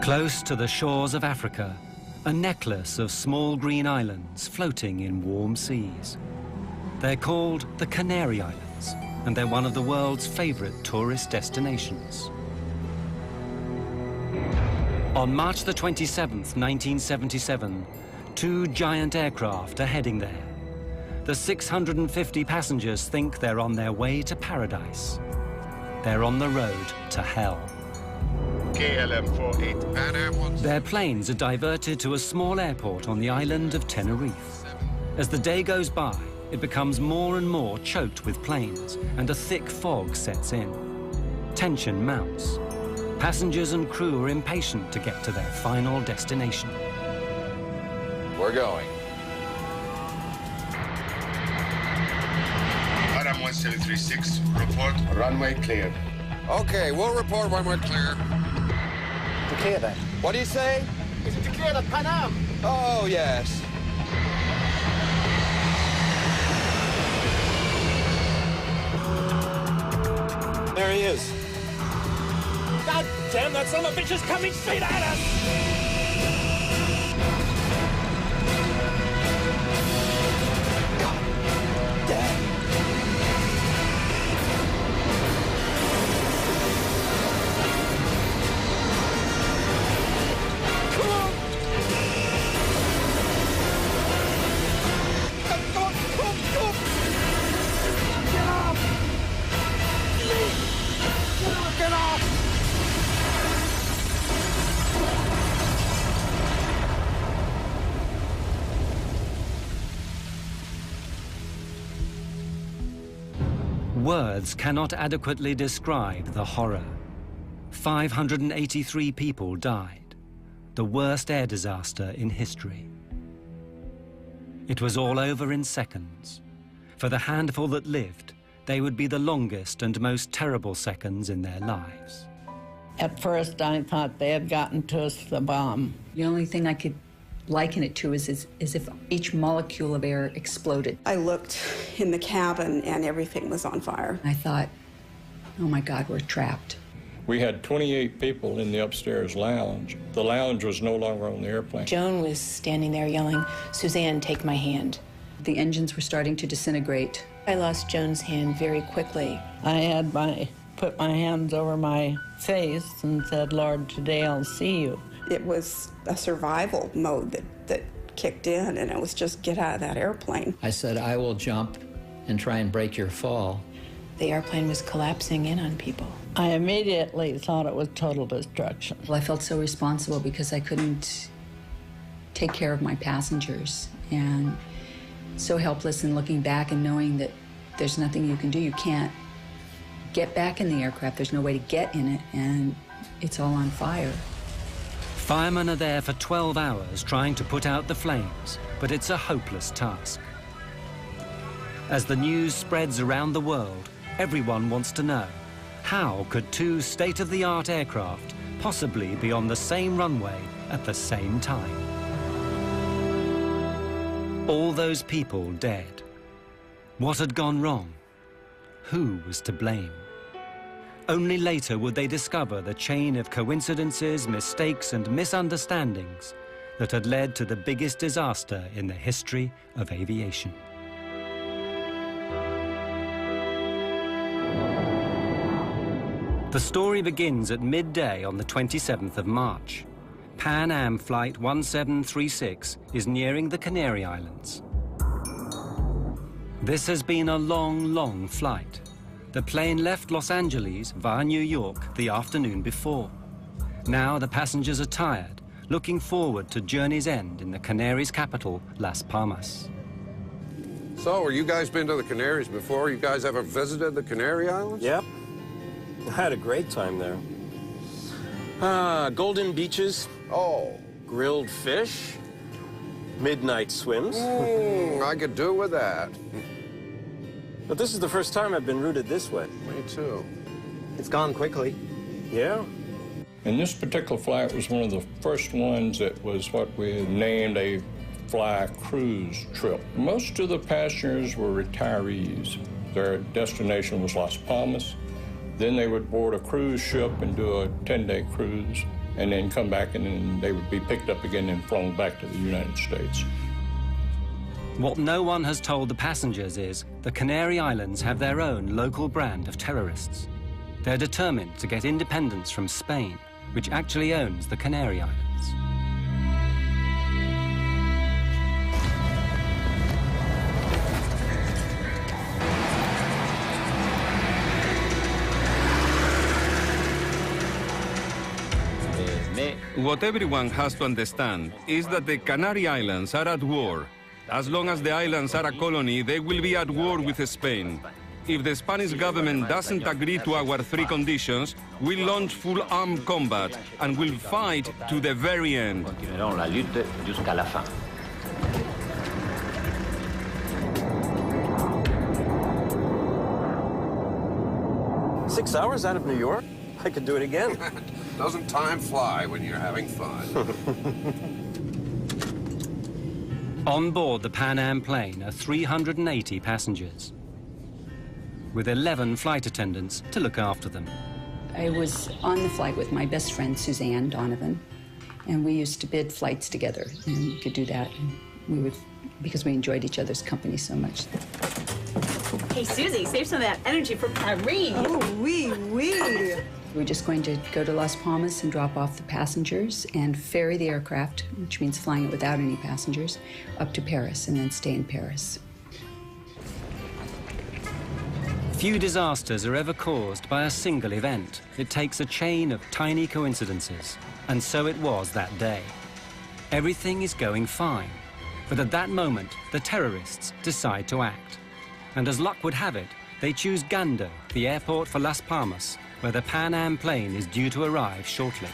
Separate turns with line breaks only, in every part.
Close to the shores of Africa, a necklace of small green islands floating in warm seas. They're called the Canary Islands, and they're one of the world's favorite tourist destinations. On March the 27th, 1977, two giant aircraft are heading there. The 650 passengers think they're on their way to paradise. They're on the road to hell.
KLM 48.
Their planes are diverted to a small airport on the island of Tenerife. As the day goes by, it becomes more and more choked with planes, and a thick fog sets in. Tension mounts. Passengers and crew are impatient to get to their final destination.
We're going.
Adam 1736, report runway cleared.
Okay, we'll report when we're clear.
Clear then.
What do you say?
Is it clear at Pan Am?
Oh, yes.
There he is. God damn, that son of a bitch is coming straight at us! God damn. Come on! Come on! Get off! Get off!
Words cannot adequately describe the horror. 583 people died, the worst air disaster in history. It was all over in seconds. For the handful that lived, they would be the longest and most terrible seconds in their lives.
At first, I thought they had gotten to us the bomb.
The only thing I could liken it to is if each molecule of air exploded.
I looked in the cabin and everything was on fire.
I thought, oh my God, we're trapped.
We had 28 people in the upstairs lounge. The lounge was no longer on the airplane.
Joan was standing there yelling, "Suzanne, take my hand."
The engines were starting to disintegrate.
I lost Joan's hand very quickly.
I had put my hands over my face and said, "Lord, today I'll see you."
It was a survival mode that kicked in, and it was just get out of that airplane.
I said, "I will jump and try and break your fall."
The airplane was collapsing in on people.
I immediately thought it was total destruction.
Well, I felt so responsible because I couldn't take care of my passengers, and so helpless in looking back and knowing that there's nothing you can do. You can't get back in the aircraft. There's no way to get in it, and it's all on fire.
Firemen are there for 12 hours trying to put out the flames, but it's a hopeless task. As the news spreads around the world, everyone wants to know, how could two state-of-the-art aircraft possibly be on the same runway at the same time? All those people dead. What had gone wrong? Who was to blame? Only later would they discover the chain of coincidences, mistakes, and misunderstandings that had led to the biggest disaster in the history of aviation. The story begins at midday on the 27th of March. Pan Am Flight 1736 is nearing the Canary Islands. This has been a long, long flight. The plane left Los Angeles via New York the afternoon before. Now the passengers are tired, looking forward to journey's end in the Canaries' capital, Las Palmas.
So, you guys been to the Canaries before? You guys ever visited the Canary Islands?
Yep. I had a great time there. Golden beaches.
Oh.
Grilled fish. Midnight swims.
I could do with that.
But this is the first time I've been routed this way.
Me too.
It's gone quickly. Yeah.
And this particular flight was one of the first ones that was what we named a fly cruise trip. Most of the passengers were retirees. Their destination was Las Palmas. Then they would board a cruise ship and do a 10-day cruise. and then come back, and then they would be picked up again and flown back to the United States.
What no one has told the passengers is the Canary Islands have their own local brand of terrorists. They're determined to get independence from Spain, which actually owns the Canary Islands.
What everyone has to understand is that the Canary Islands are at war. As long as the islands are a colony, they will be at war with Spain. If the Spanish government doesn't agree to our three conditions, we'll launch full armed combat and we'll fight to the very end.
Continuerons la lutte jusqu'à la fin.
Six hours out of New York? I could do it again.
Doesn't time fly when you're having fun?
On board the Pan Am plane are 380 passengers, with 11 flight attendants to look after them.
I was on the flight with my best friend, Suzanne Donovan, and we used to bid flights together, and we could do that. And we would, because we enjoyed each other's company so much.
Hey, Susie, save some of that energy for Paris.
Oh, oui, oui.
We're just going to go to Las Palmas and drop off the passengers and ferry the aircraft, which means flying it without any passengers, up to Paris and then stay in Paris.
Few disasters are ever caused by a single event. It takes a chain of tiny coincidences. And so it was that day. Everything is going fine. But at that moment, the terrorists decide to act. And as luck would have it, they choose Gando, the airport for Las Palmas, where the Pan Am plane is due to arrive shortly.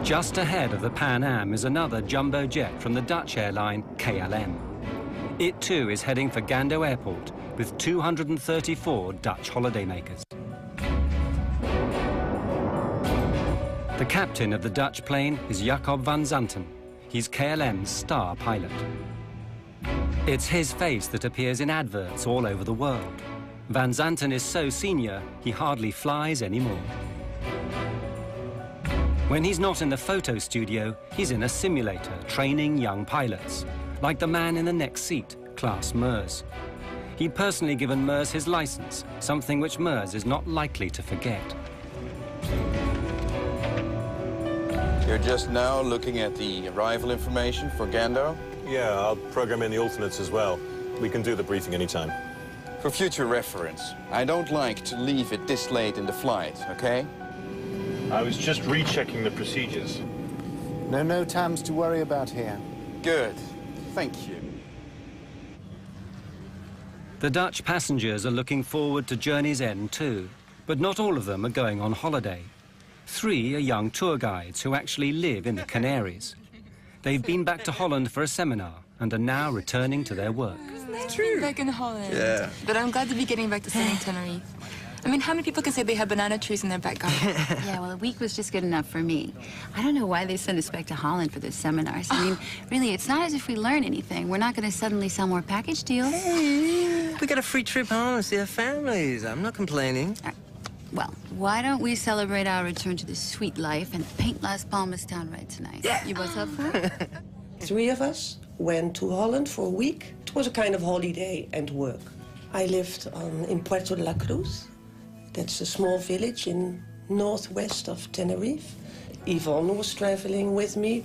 Just ahead of the Pan Am is another jumbo jet from the Dutch airline KLM. It too is heading for Gando Airport with 234 Dutch holidaymakers. The captain of the Dutch plane is Jacob van Zanten. He's KLM's star pilot. It's his face that appears in adverts all over the world. Van Zanten is so senior, he hardly flies anymore. When he's not in the photo studio, he's in a simulator training young pilots, like the man in the next seat, Klaas Meurs. He'd personally given Meurs his license, something which Meurs is not likely to forget.
You're just now looking at the arrival information for Gando?
Yeah, I'll program in the alternates as well. We can do the briefing anytime.
For future reference, I don't like to leave it this late in the flight, okay?
I was just rechecking the procedures.
No times to worry about here.
Good. Thank you.
The Dutch passengers are looking forward to journey's end too, but not all of them are going on holiday. 3 are young tour guides who actually live in the Canaries. They've been back to Holland for a seminar and are now returning to their work.
It's true. Back in Holland.
Yeah.
But I'm glad to be getting back to sunny Tenerife. I mean, how many people can say they have banana trees in their back garden?
Yeah, well, a week was just good enough for me. I don't know why they send us back to Holland for those seminars. I mean, really, it's not as if we learn anything. We're not going to suddenly sell more package deals.
Hey, we got a free trip home to see our families. I'm not complaining.
Well, why don't we celebrate our return to the sweet life and paint Las Palmas town red tonight? Yeah. You both up for it?
3 of us went to Holland for a week. It was a kind of holiday and work. I lived in Puerto de la Cruz. That's a small village in northwest of Tenerife. Yvonne was traveling with me.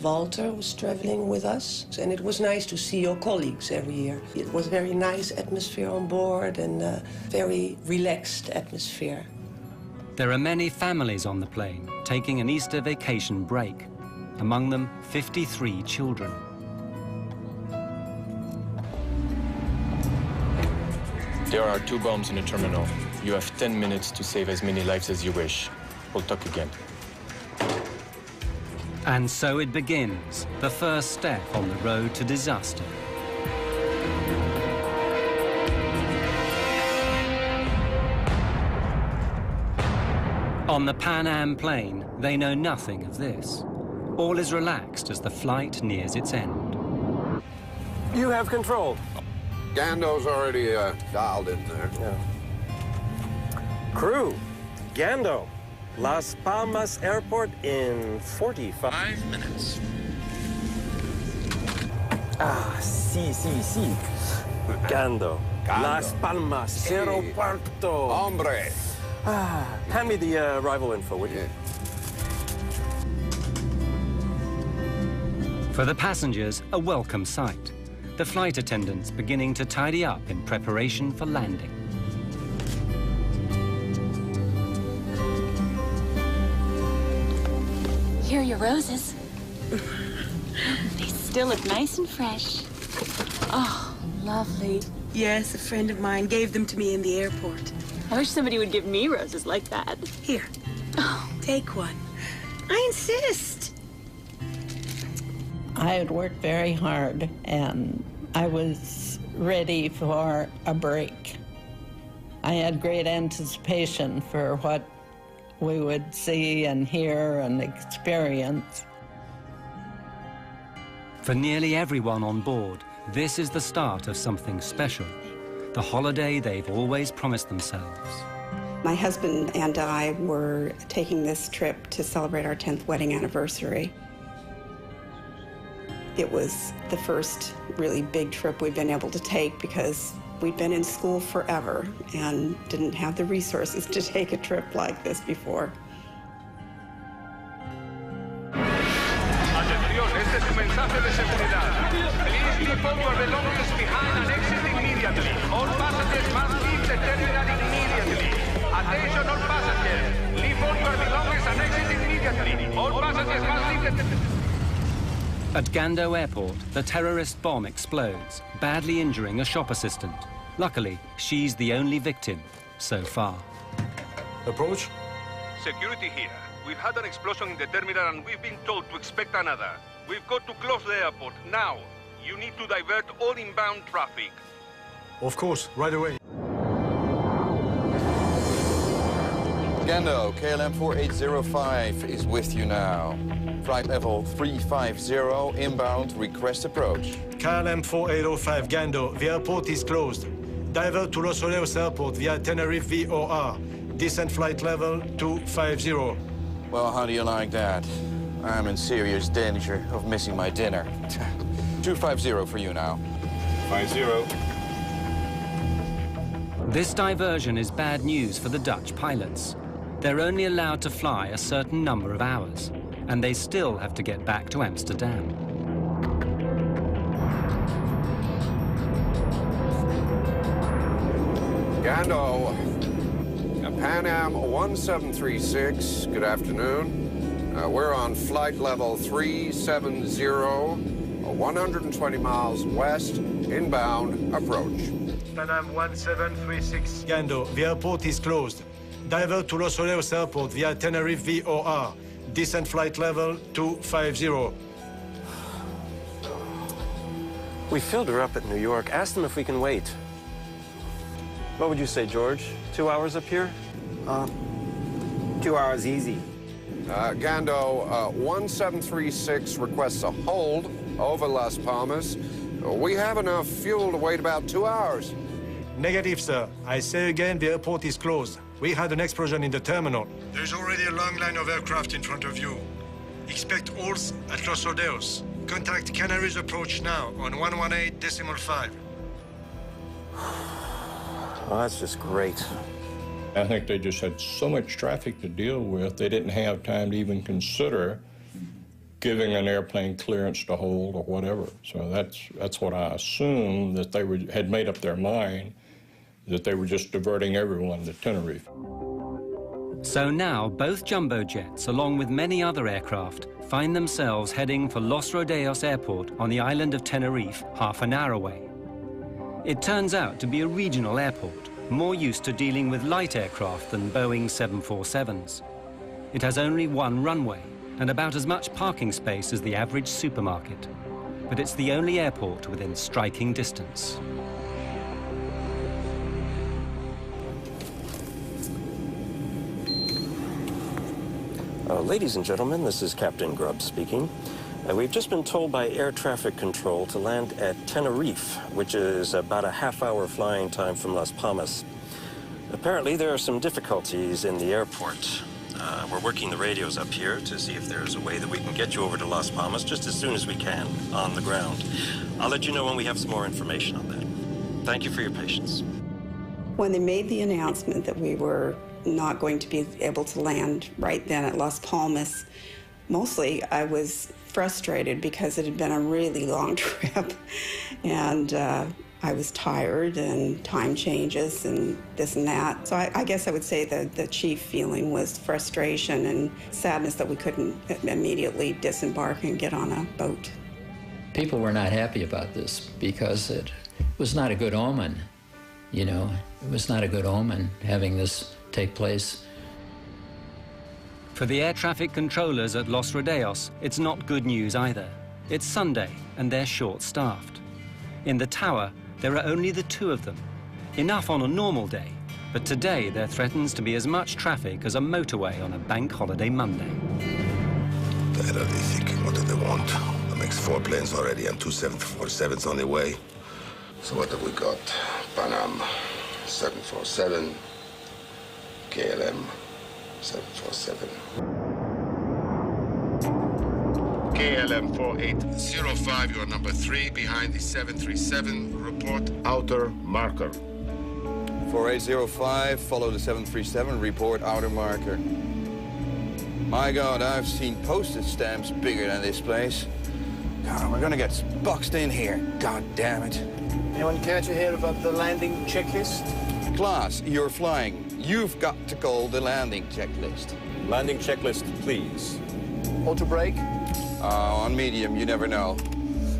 Walter was traveling with us. And it was nice to see your colleagues every year. It was a very nice atmosphere on board and a very relaxed atmosphere.
There are many families on the plane taking an Easter vacation break. Among them, 53 children.
There are 2 bombs in the terminal. You have 10 minutes to save as many lives as you wish. We'll talk again.
And so it begins, the first step on the road to disaster. On the Pan Am plane, they know nothing of this. All is relaxed as the flight nears its end.
You have control.
Gando's already dialed in there.
Yeah. Crew, Gando, Las Palmas Airport in 45 minutes. Ah, sí. Gando, Las Palmas Aeroporto.
Hombre.
Hand me the arrival info, would you?
For the passengers, a welcome sight. The flight attendants beginning to tidy up in preparation for landing.
Here are your roses. They still look nice and fresh. Oh, lovely. Yes, a friend of mine gave them to me in the airport. I wish somebody would give me roses like that. Here. Oh, take one. I insist.
I had worked very hard, and I was ready for a break. I had great anticipation for what we would see and hear and experience.
For nearly everyone on board, this is the start of something special, the holiday they've always promised themselves.
My husband and I were taking this trip to celebrate our 10th wedding anniversary. It was the first really big trip we'd been able to take because we'd been in school forever and didn't have the resources to take a trip like this before.
Atención, este es un mensaje de seguridad. Please leave all your belongings behind and exit immediately. All passengers must leave the terminal immediately. Attention all passengers. Leave all your belongings and exit immediately. All passengers must leave the...
At Gando Airport, the terrorist bomb explodes, badly injuring a shop assistant. Luckily, she's the only victim so far.
Approach.
Security here. We've had an explosion in the terminal and we've been told to expect another. We've got to close the airport now. You need to divert all inbound traffic.
Of course, right away.
Gando, KLM 4805 is with you now. Flight level 350, inbound, request approach.
KLM 4805, Gando, the airport is closed. Divert to Los Rodeos Airport via Tenerife VOR. Descent flight level 250.
Well, how do you like that? I'm in serious danger of missing my dinner. 250 for you now.
50.
This diversion is bad news for the Dutch pilots. They're only allowed to fly a certain number of hours, and they still have to get back to Amsterdam.
Gando, Pan Am 1736, good afternoon. We're on flight level 370, 120 miles west, inbound, approach.
Pan Am 1736, Gando, the airport is closed. Divert to Los Rodeos Airport via Tenerife VOR. Descent flight level 250. We filled her up at New York. Asked them if we can wait. What would you say, George? 2 hours up here?
2 hours easy.
Gando, 1736 requests a hold over Las Palmas. We have enough fuel to wait about 2 hours.
Negative, sir. I say again, the airport is closed. We had an explosion in the terminal. There's already a long line of aircraft in front of you. Expect halts at Los Rodeos. Contact Canary's approach now on 118.5. Oh, that's just great.
I think they just had so much traffic to deal with, they didn't have time to even consider giving an airplane clearance to hold or whatever. So that's what I assumed, that they had made up their mind, that they were just diverting everyone to Tenerife.
So now both jumbo jets, along with many other aircraft, find themselves heading for Los Rodeos Airport on the island of Tenerife, half an hour away. It turns out to be a regional airport, more used to dealing with light aircraft than Boeing 747s. It has only one runway and about as much parking space as the average supermarket. But it's the only airport within striking distance.
Ladies and gentlemen, this is Captain Grubb speaking. We've just been told by air traffic control to land at Tenerife, which is about a half-hour flying time from Las Palmas. Apparently, there are some difficulties in the airport. We're working the radios up here to see if there's a way that we can get you over to Las Palmas just as soon as we can on the ground. I'll let you know when we have some more information on that. Thank you for your patience.
When they made the announcement that we were not going to be able to land right then at Las Palmas, mostly I was frustrated because it had been a really long trip, and I was tired, and time changes and this and that. So I guess I would say that the chief feeling was frustration and sadness that we couldn't immediately disembark and get on a boat.
People were not happy about this because it was not a good omen, you know. It was not a good omen having this take place.
For the air traffic controllers at Los Rodeos, it's not good news either. It's Sunday, and they're short-staffed. In the tower, there are only the two of them. Enough on a normal day, but today there threatens to be as much traffic as a motorway on a bank holiday Monday.
The hell are they thinking? What do they want? That makes 4 planes already and 2 747s on their way. So what have we got? Pan Am 747, KLM 747.
KLM 4805, you are number 3 behind the 737. Report outer marker.
4805, follow the 737, report outer marker. My God, I've seen postage stamps bigger than this place. God, we're gonna get boxed in here. God damn it.
Anyone care to hear about the landing checklist?
Klaas, you're flying. You've got to call the landing checklist.
Landing checklist, please.
Auto brake?
On medium, you never know.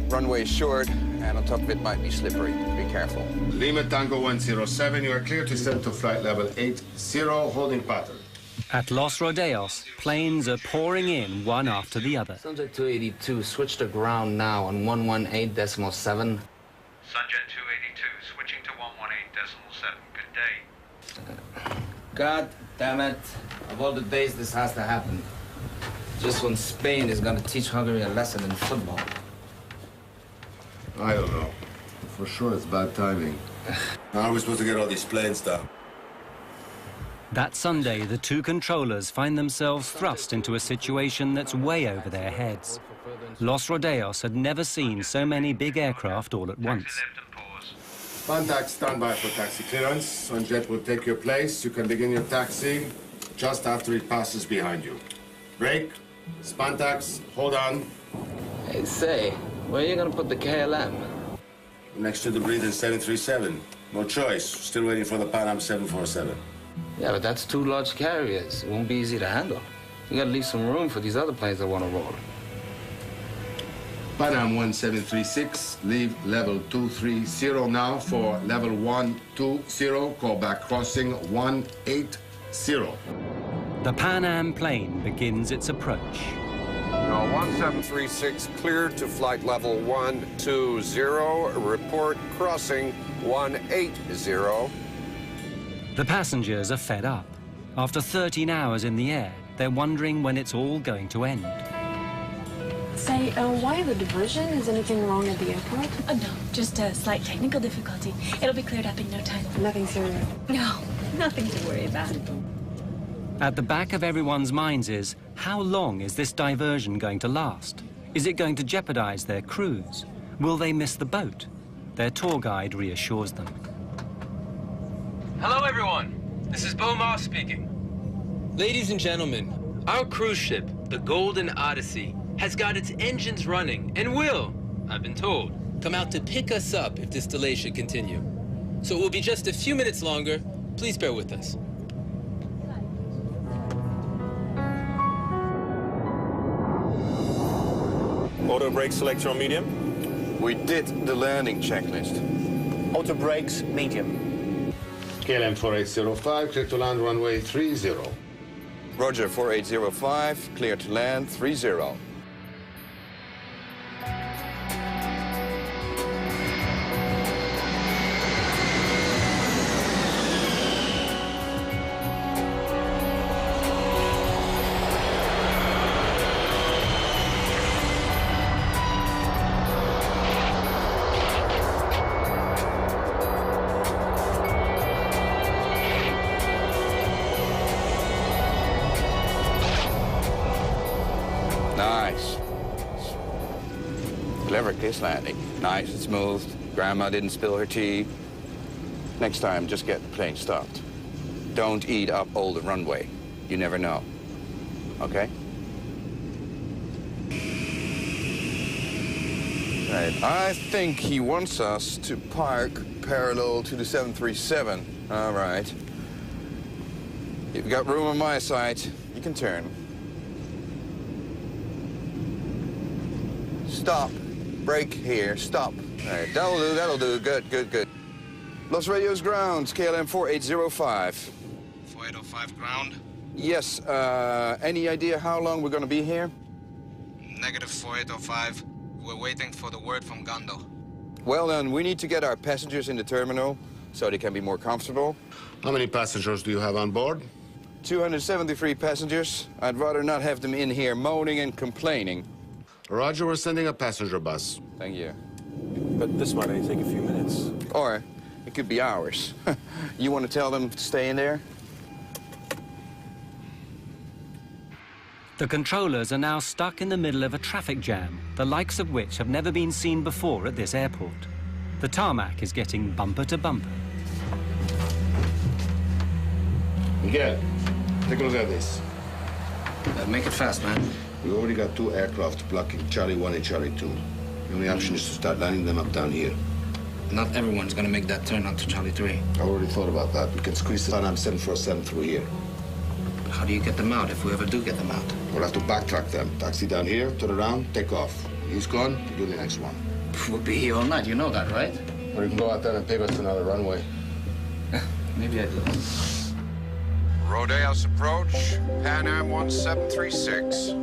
Runway is short, and on top of it might be slippery. Be careful.
Lima Tango 107, you are clear to descend to flight level 80, holding pattern.
At Los Rodeos, planes are pouring in one after the other.
Sunjet 282, switch to ground now on 118.7.
Sunjet 282, switching to 118.7. Good day.
God damn it. Of all the days this has to happen, just when Spain is gonna teach Hungary a lesson in football.
I don't know. For sure it's bad timing.
How are we supposed to get all these planes down?
That Sunday, the two controllers find themselves thrust into a situation that's way over their heads. Los Rodeos had never seen so many big aircraft all at once.
Contact standby for taxi clearance. Sunjet will take your place. You can begin your taxi just after it passes behind you. Brake, Spantax, hold on.
Hey, say, where are you gonna put the KLM?
Next to the breathing 737. No choice. Still waiting for the Pan Am 747.
Yeah, but that's 2 large carriers. It won't be easy to handle. You gotta leave some room for these other planes that want to roll.
Pan Am 1736, leave level 230 now for level 120, call back crossing 180.
The Pan Am plane begins its approach.
Now 1736 cleared to flight level 120, report crossing 180.
The passengers are fed up. After 13 hours in the air, they're wondering when it's all going to end.
Say, why the diversion? Is anything wrong at the airport?
No, just a slight technical difficulty. It'll be cleared up in no time.
Nothing serious?
No, nothing to worry about.
At the back of everyone's minds is, how long is this diversion going to last? Is it going to jeopardize their cruise? Will they miss the boat? Their tour guide reassures them.
Hello, everyone. This is Bo Moss speaking. Ladies and gentlemen, our cruise ship, the Golden Odyssey, has got its engines running and will, I've been told, come out to pick us up if this delay should continue. So it will be just a few minutes longer. Please bear with us.
Auto brake selector on medium?
We did the landing checklist.
Auto brakes, medium.
KLM 4805, clear to land runway 30.
Roger, 4805, clear to land 30. effortless landing. Nice and smooth. Grandma didn't spill her tea. Next time, just get the plane stopped. Don't eat up all the runway. You never know. Okay? Right. I think he wants us to park parallel to the 737. All right. You've got room on my side. You can turn. Stop. Brake here. Stop. All right. That'll do. That'll do. Good, good, good. Los Rodeos ground. KLM 4805.
4805 ground?
Yes. Any idea how long we're going to be here?
Negative 4805. We're waiting for the word from Gondo.
Well, then, we need to get our passengers in the terminal so they can be more comfortable.
How many passengers do you have on board?
273 passengers. I'd rather not have them in here moaning and complaining.
Roger, we're sending a passenger bus.
Thank you.
But this might only take a few minutes.
Or it could be hours. You want to tell them to stay in there?
The controllers are now stuck in the middle of a traffic jam, the likes of which have never been seen before at this airport. The tarmac is getting bumper to bumper.
Miguel, take a look at this.
Make it fast, man.
We already got 2 aircraft blocking Charlie 1 and Charlie 2. The only option is to start lining them up down here.
Not everyone's gonna make that turn onto Charlie 3.
I already thought about that. We can squeeze the Pan Am 747 through here.
How do you get them out if we ever do get them out?
We'll have to backtrack them. Taxi down here, turn around, take off. He's gone, do the next one.
We'll be here all night, you know that, right?
Or you can go out there and pave us another runway.
Maybe I do.
Rodeos approach, Pan Am 1736.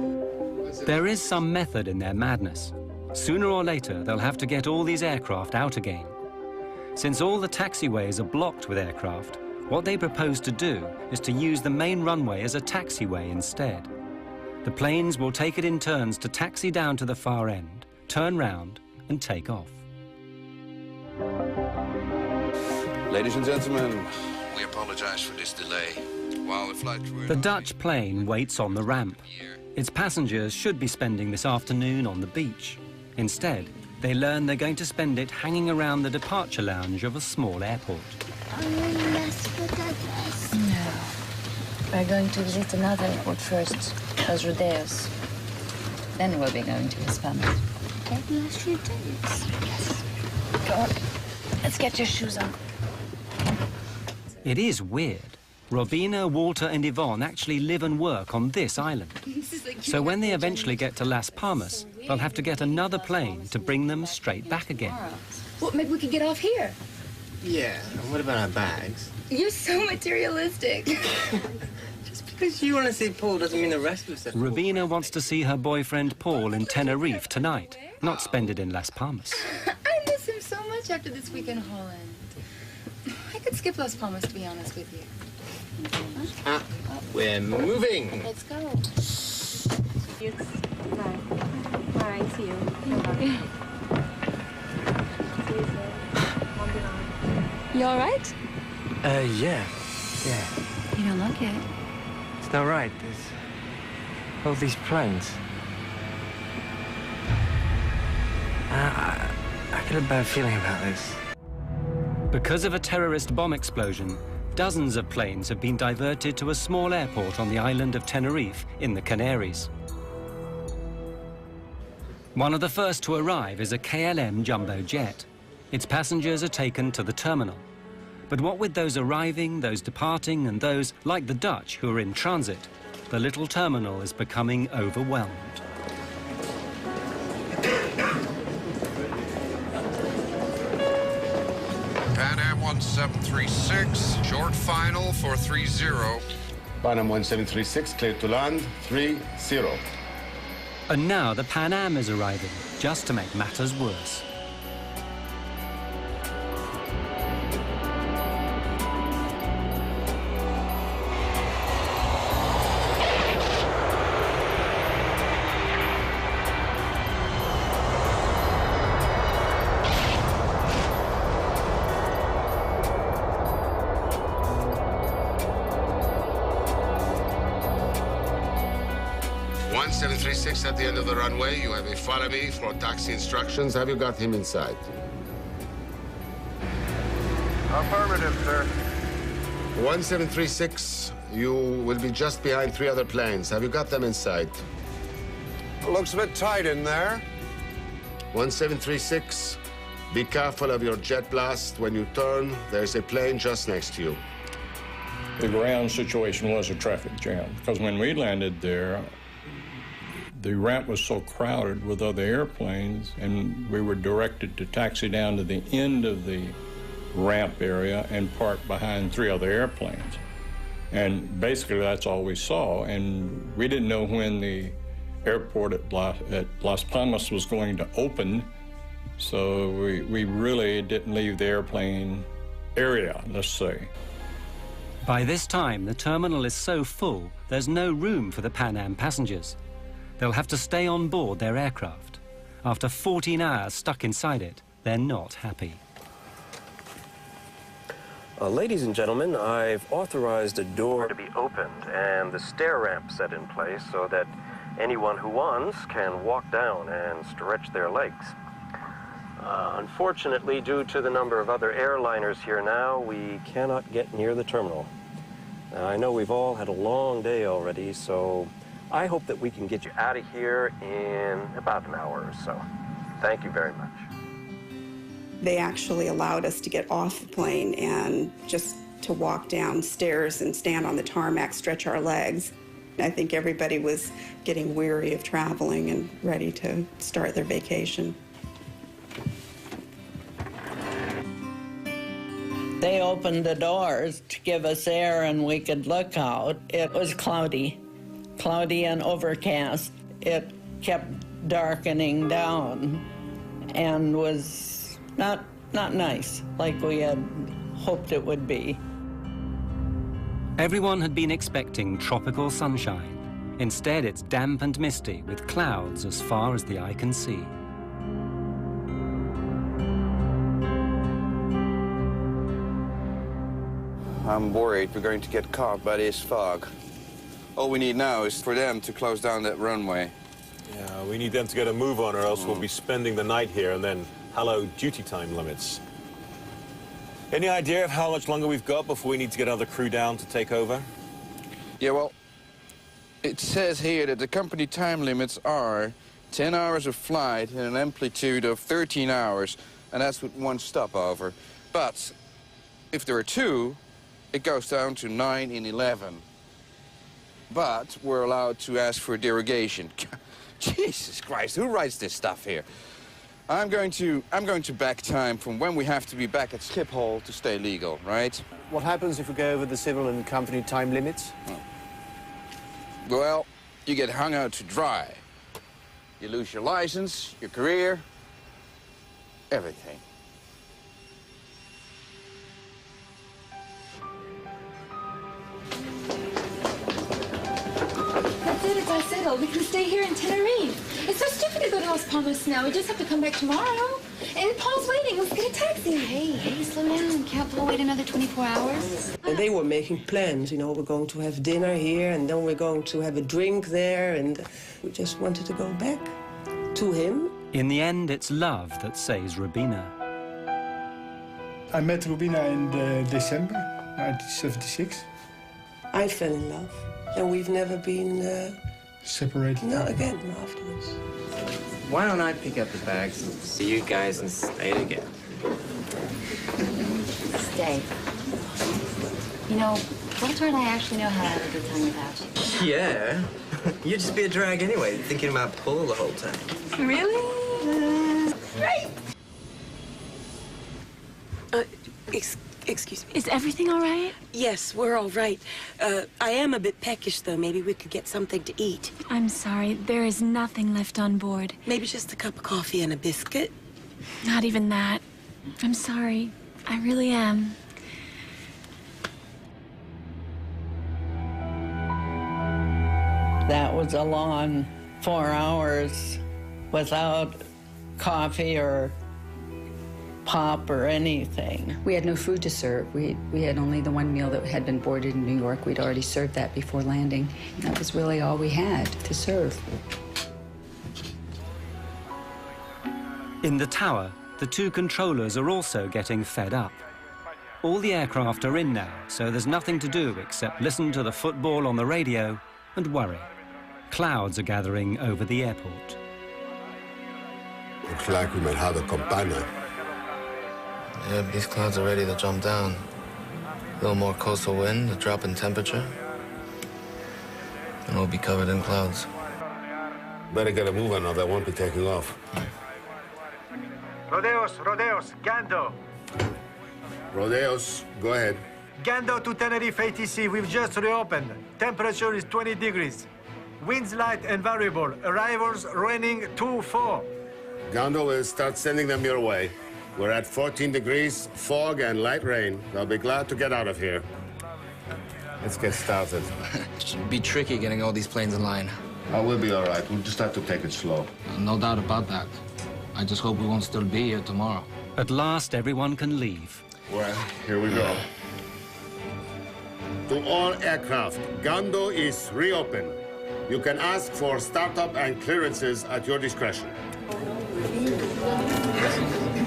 There is some method in their madness. Sooner or later, they'll have to get all these aircraft out again. Since all the taxiways are blocked with aircraft, what they propose to do is to use the main runway as a taxiway instead. The planes will take it in turns to taxi down to the far end, turn round, and take off.
Ladies and gentlemen, we apologize for this delay. While the flight crew...
The Dutch plane waits on the ramp. Its passengers should be spending this afternoon on the beach. Instead, they learn they're going to spend it hanging around the departure lounge of a small airport.
No. We're going to visit another airport first, Los Rodeos. Then we'll be going to Las Palmas.
Deadliest few days.
Yes. Go on. Let's get your shoes on.
It is weird. Robina, Walter and Yvonne actually live and work on this island. So when they eventually get to Las Palmas, they'll have to get another plane to bring them straight back again.
Well, maybe we could get off here.
Yeah, and what about our bags?
You're so materialistic.
Just because you want to see Paul doesn't mean the rest of us have.
Robina wants to see her boyfriend Paul in Tenerife tonight, not spend it in Las Palmas.
I miss him so much after this week in Holland. I could skip Las Palmas, to be honest with you.
We're moving.
Let's go.
Bye. See you. Bye.
You all right?
Yeah.
You don't look it.
It's not right. There's all these planes. I get a bad feeling about this.
Because of a terrorist bomb explosion, dozens of planes have been diverted to a small airport on the island of Tenerife in the Canaries. One of the first to arrive is a KLM jumbo jet. Its passengers are taken to the terminal. But what with those arriving, those departing, and those, like the Dutch, who are in transit, the little terminal is becoming overwhelmed.
Pan Am 1736, short final for 30.
Pan Am 1736, clear to land, 30.
And now the Pan Am is arriving, just to make matters worse.
1736 at the end of the runway. You have a follow me for taxi instructions. Have you got him inside?
Affirmative, sir.
1736, you will be just behind 3 other planes. Have you got them inside?
Looks a bit tight in there.
1736, be careful of your jet blast. When you turn, there's a plane just next to you.
The ground situation was a traffic jam because when we landed there, the ramp was so crowded with other airplanes, and we were directed to taxi down to the end of the ramp area and park behind 3 other airplanes. And basically that's all we saw, and we didn't know when the airport at Las Palmas was going to open, so we really didn't leave the airplane area, let's say.
By this time, the terminal is so full, there's no room for the Pan Am passengers. They'll have to stay on board their aircraft. After 14 hours stuck inside it, they're not happy.
Ladies and gentlemen, I've authorized a door to be opened and the stair ramp set in place so that anyone who wants can walk down and stretch their legs. Unfortunately, due to the number of other airliners here now, we cannot get near the terminal. Now, I know we've all had a long day already, so I hope that we can get you out of here in about an hour or so. Thank you very much.
They actually allowed us to get off the plane and just to walk downstairs and stand on the tarmac, stretch our legs. I think everybody was getting weary of traveling and ready to start their vacation.
They opened the doors to give us air and we could look out. It was cloudy and overcast. It kept darkening down and was not nice, like we had hoped it would be.
Everyone had been expecting tropical sunshine. Instead, it's damp and misty with clouds as far as the eye can see.
I'm worried we're going to get caught by this fog. All we need now is for them to close down that runway.
Yeah, we need them to get a move on, or else we'll be spending the night here, and then hello duty time limits. Any idea of how much longer we've got before we need to get another crew down to take over?
Yeah, well, it says here that the company time limits are 10 hours of flight in an amplitude of 13 hours, and that's with 1 stopover. But if there are 2, it goes down to 9 in 11. But we're allowed to ask for a derogation. Jesus Christ, who writes this stuff here? I'm going to back time from when we have to be back at Schiphol to stay legal, right?
What happens if we go over the civil and company time limits?
Well, you get hung out to dry. You lose your license, your career, everything.
That's it, it's all settled. We can stay here in Tenerife. It's so stupid to go to Las Palmas now. We just have to come back tomorrow. And Paul's waiting. Let's get a taxi.
Hey, slow down. Can't Paul wait another 24 hours?
And they were making plans, you know, we're going to have dinner here, and then we're going to have a drink there, and we just wanted to go back to him.
In the end, it's love that saves Rubina.
I met Rubina in December 1976.
I fell in love, and we've never been
separated.
No, again, afterwards.
Why don't I pick up the bags and see you guys and stay together?
Stay. You know, Walter and I actually know how to have a good time without you.
Yeah. You'd just be a drag anyway, thinking about Paul the whole time.
Really? Right. Excuse me.
Is everything all right?
Yes, we're all right. I am a bit peckish, though. Maybe we could get something to eat.
I'm sorry. There is nothing left on board.
Maybe just a cup of coffee and a biscuit?
Not even that. I'm sorry. I really am.
That was a long 4 hours without coffee or pop or anything.
We had no food to serve. We had only the one meal that had been boarded in New York. We'd already served that before landing. That was really all we had to serve.
In the tower, the two controllers are also getting fed up. All the aircraft are in now, so there's nothing to do except listen to the football on the radio and worry. Clouds are gathering over the airport.
Looks like we might have a campana.
Yeah, these clouds are ready to jump down. A little more coastal wind, a drop in temperature, and we'll be covered in clouds.
Better get a move on or they won't be taking off.
Rodeos, Gando.
Rodeos, go ahead.
Gando to Tenerife ATC, we've just reopened. Temperature is 20 degrees. Winds light and variable. Arrivals raining 2-4.
Gando will start sending them your way. We're at 14 degrees, fog and light rain. They'll be glad to get out of here. Let's get started.
Should be tricky getting all these planes in line.
Oh, we'll be all right. We'll just have to take it slow.
No doubt about that. I just hope we won't still be here tomorrow.
At last, everyone can leave.
Well, here we go. To all aircraft, Gando is reopened. You can ask for startup and clearances at your discretion.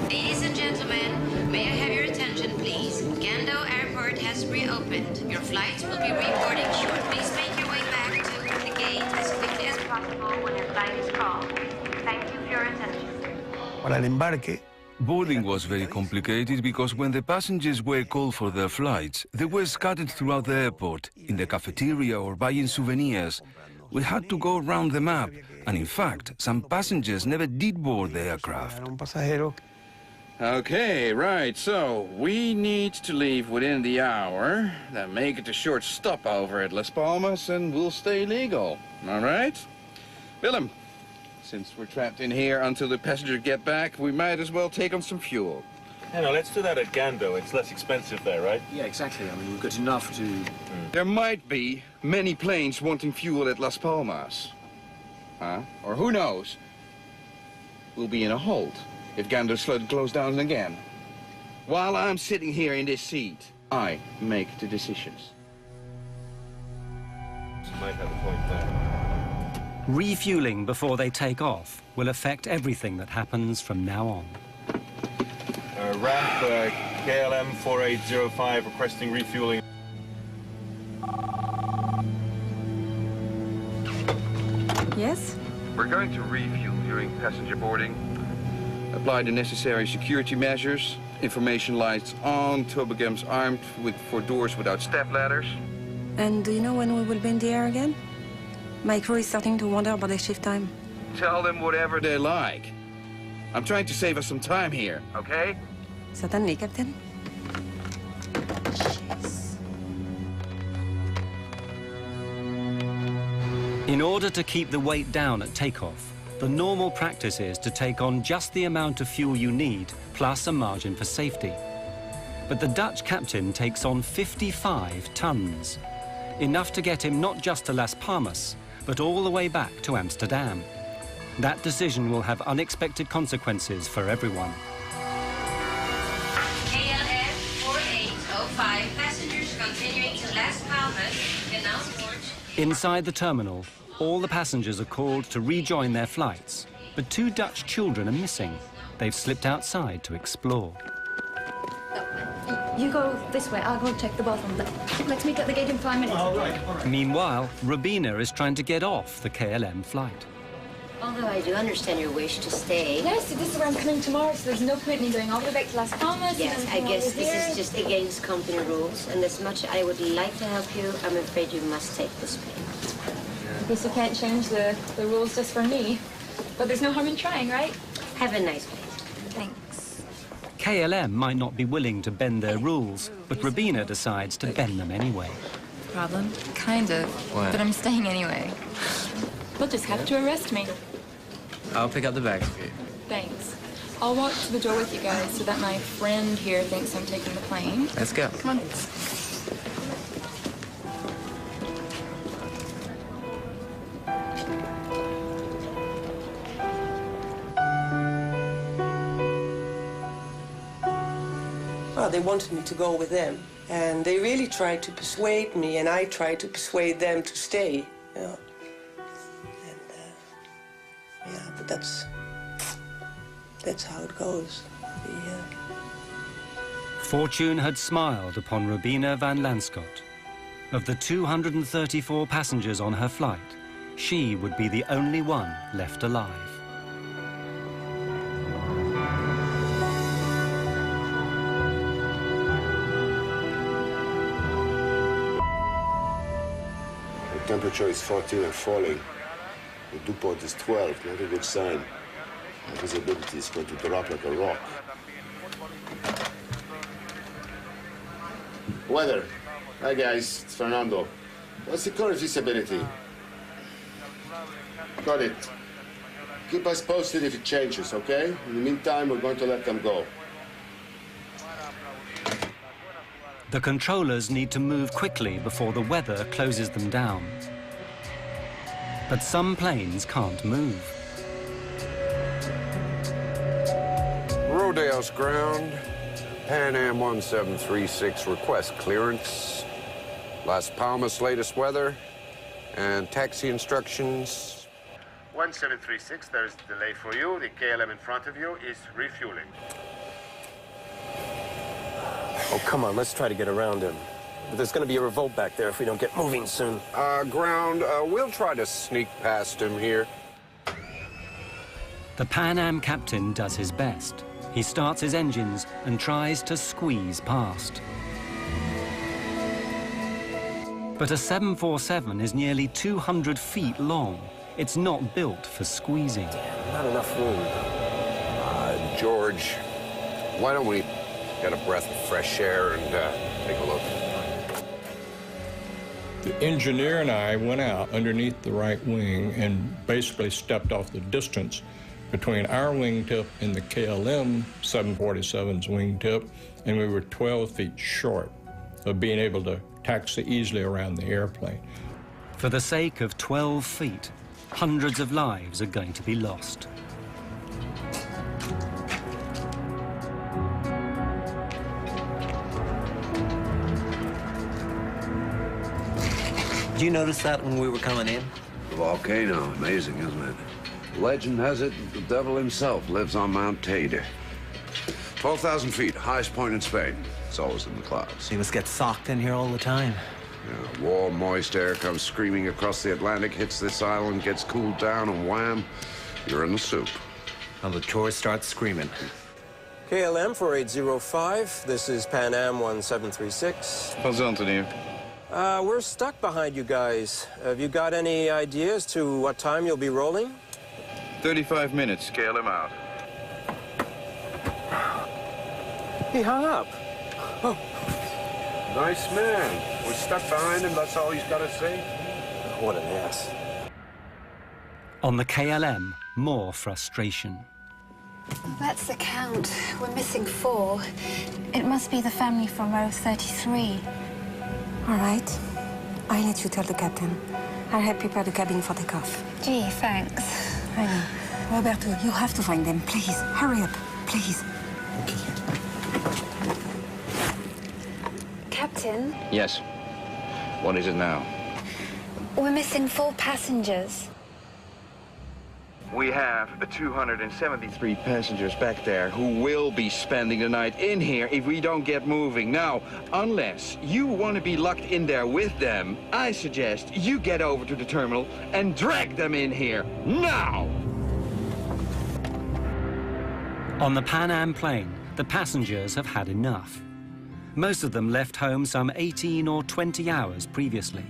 Ladies and gentlemen, may I have your attention, please? Gando Airport has reopened. Your flights will be reporting short. Please make your way back to the gate as quickly as possible when your flight is called. Thank you for your attention.
Para el embarque.
Boarding was very complicated because when the passengers were called for their flights, they were scattered throughout the airport, in the cafeteria or buying souvenirs. We had to go around the map, and in fact, some passengers never did board the aircraft.
Okay, right, so we need to leave within the hour, then make it a short stopover at Las Palmas, and we'll stay legal. All right? Willem, since we're trapped in here until the passengers get back, we might as well take on some fuel.
Yeah, no, let's do that at Gando. It's less expensive there, right?
Yeah, exactly. I mean, we've got enough to...
There might be many planes wanting fuel at Las Palmas. Huh? Or who knows? We'll be in a hold if Gando's slow to close down again. While I'm sitting here in this seat, I make the decisions.
You might have a point there.
Refueling before they take off will affect everything that happens from now on.
Ramp KLM 4805 requesting refueling.
Yes?
We're going to refuel during passenger boarding. Apply the necessary security measures. Information lights on, toboggans armed for doors without step ladders.
And do you know when we will be in the air again? My crew is starting to wonder about their shift time.
Tell them whatever they like. I'm trying to save us some time here, okay?
Certainly, Captain.
In order to keep the weight down at takeoff, the normal practice is to take on just the amount of fuel you need, plus a margin for safety. But the Dutch captain takes on 55 tons, enough to get him not just to Las Palmas, but all the way back to Amsterdam. That decision will have unexpected consequences for everyone.
KLM 4805, passengers continuing to Las Palmas, can now board.
Inside the terminal, all the passengers are called to rejoin their flights, but 2 Dutch children are missing. They've slipped outside to explore.
You go this way, I'll go check the bathroom. Let's meet at the gate in 5 minutes.
All right. Meanwhile, Rabina is trying to get off the KLM flight.
Although I do understand your wish to stay.
Yes, this is where I'm coming tomorrow, so there's no point in me going all the way back to Las Palmas.
Yes, I guess this is just against company rules, and as much I would like to help you, I'm afraid you must take this plane.
I guess you can't change the rules just for me, but there's no harm in trying, right?
Have a nice day.
Thanks.
KLM might not be willing to bend their rules, but Rabina decides to bend them anyway.
Problem? Kind of.
What?
But I'm staying anyway.
They'll just have to arrest me.
I'll pick up the bags for you.
Thanks. I'll walk to the door with you guys so that my friend here thinks I'm taking the plane.
Let's go.
Come on.
Well, they wanted me to go with them. And they really tried to persuade me, and I tried to persuade them to stay, you know. And, yeah, but that's how it goes.
Fortune had smiled upon Robina van Lanschot. Of the 234 passengers on her flight, she would be the only one left alive.
The temperature is 14 and falling. The dew point is 12, not a good sign. The visibility is going to drop like a rock. Weather. Hi guys, it's Fernando. What's the current visibility? Got it. Keep us posted if it changes, okay? In the meantime, we're going to let them go.
The controllers need to move quickly before the weather closes them down. But some planes can't move.
Rodeos ground. Pan Am 1736 request clearance. Las Palmas latest weather and taxi instructions.
1736, there's a delay for you. The KLM in front of you is refueling.
Oh, come on, let's try to get around him. But there's going to be a revolt back there if we don't get moving soon.
Ground, we'll try to sneak past him here.
The Pan Am captain does his best. He starts his engines and tries to squeeze past. But a 747 is nearly 200 feet long. It's not built for squeezing.
Damn, not enough room.
George, why don't we get a breath of fresh air and take a look?
The engineer and I went out underneath the right wing and basically stepped off the distance between our wingtip and the KLM 747's wingtip, and we were 12 feet short of being able to taxi easily around the airplane.
For the sake of 12 feet, hundreds of lives are going to be lost.
Did you notice that when we were coming in?
The volcano, amazing, isn't it? Legend has it the devil himself lives on Mount Teide. 12,000 feet, highest point in Spain. It's always in the clouds.
He must get socked in here all the time.
Yeah, warm, moist air comes screaming across the Atlantic, hits this island, gets cooled down, and wham, you're in the soup.
And the tourists start screaming.
KLM 4805, this is Pan Am 1736.
How's Anthony?
We're stuck behind you guys. Have you got any idea as to what time you'll be rolling?
35 minutes, KLM out.
He hung up. Oh.
Nice man. We're stuck behind him, that's all he's got to say.
What an ass.
On the KLM, more frustration.
That's the count. We're missing 4. It must be the family from row 33.
All right. I'll let you tell the captain. I'll help prepare the cabin for takeoff.
Gee, thanks.
I know. Roberto, you have to find them. Please, hurry up. Please.
Captain,
Yes. What is it now?
we're missing 4 passengers.
We have 273 passengers back there who will be spending the night in here if we don't get moving. Now, unless you want to be locked in there with them, I suggest you get over to the terminal and drag them in here now!
On the Pan Am plane, the passengers have had enough. Most of them left home some 18 or 20 hours previously.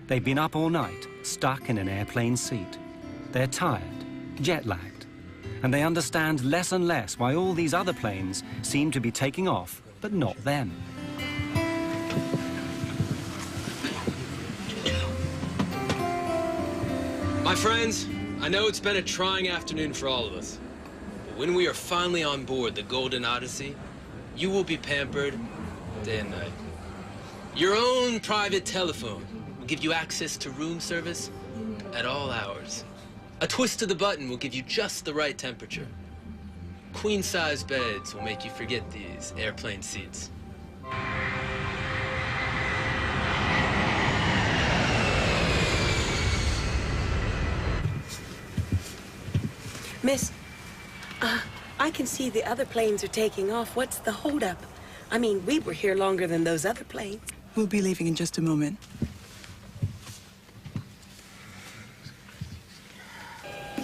They've been up all night, stuck in an airplane seat. They're tired, jet-lagged, and they understand less and less why all these other planes seem to be taking off, but not them.
My friends, I know it's been a trying afternoon for all of us. But when we are finally on board the Golden Odyssey, you will be pampered day and night. Your own private telephone will give you access to room service at all hours. A twist of the button will give you just the right temperature. Queen-size beds will make you forget these airplane seats.
Miss, I can see the other planes are taking off. What's the holdup? I mean, we were here longer than those other planes.
We'll be leaving in just a moment.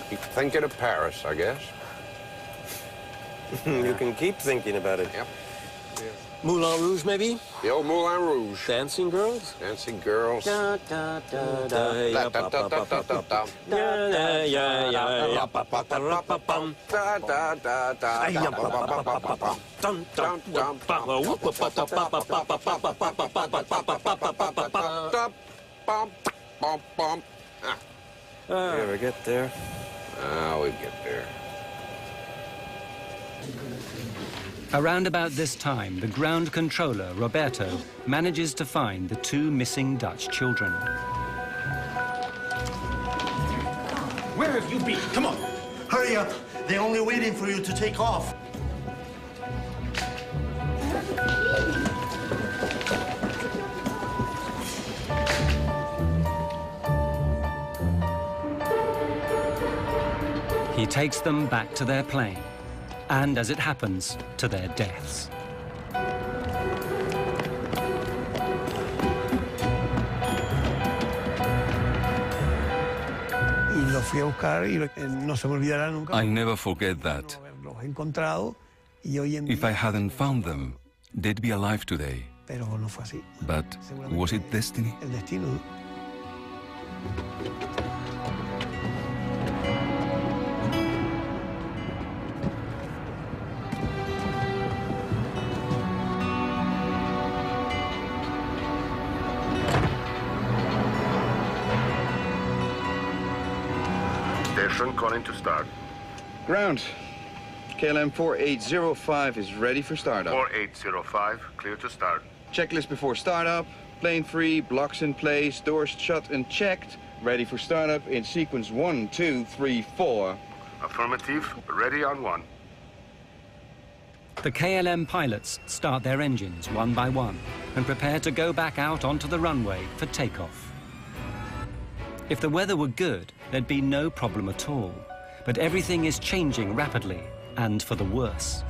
Keep thinking of Paris, I guess.
You can keep thinking about it.
Yep.
Moulin Rouge, maybe?
The old Moulin Rouge.
Dancing girls?
Dancing girls.
Da, da, da, da, ya, pa, pa, pa, pa, pa, pa. Ya, ya, ya, ya, pa, pa, pa, pa, pa, pam.
Da, da, da, da,
Ay, ya, pa, pa, pa, pa, pa, pa. Dum, dum, dum, pa, whoop, pa, pa, pa, pa, pa, pa, pa, pa, pa, pa, pa, pa, pa, pa, pa, pa, pa.
Bum, bum, bum.
You ever get there?
We get there.
Around about this time, the ground controller, Roberto, manages to find the two missing Dutch children.
Where have you been? Come on.
Hurry up. They're only waiting for you to take off.
He takes them back to their plane, and as it happens, to their deaths.
I'll never forget that. If I hadn't found them, they'd be alive today. But was it destiny?
Station calling to start.
Ground. KLM 4805 is ready for startup.
4805, clear to start.
Checklist before startup. Plane free, blocks in place, doors shut and checked. Ready for startup in sequence 1, 2, 3, 4.
Affirmative, ready on 1.
The KLM pilots start their engines one by one and prepare to go back out onto the runway for takeoff. If the weather were good, there'd be no problem at all. But everything is changing rapidly, and for the worse.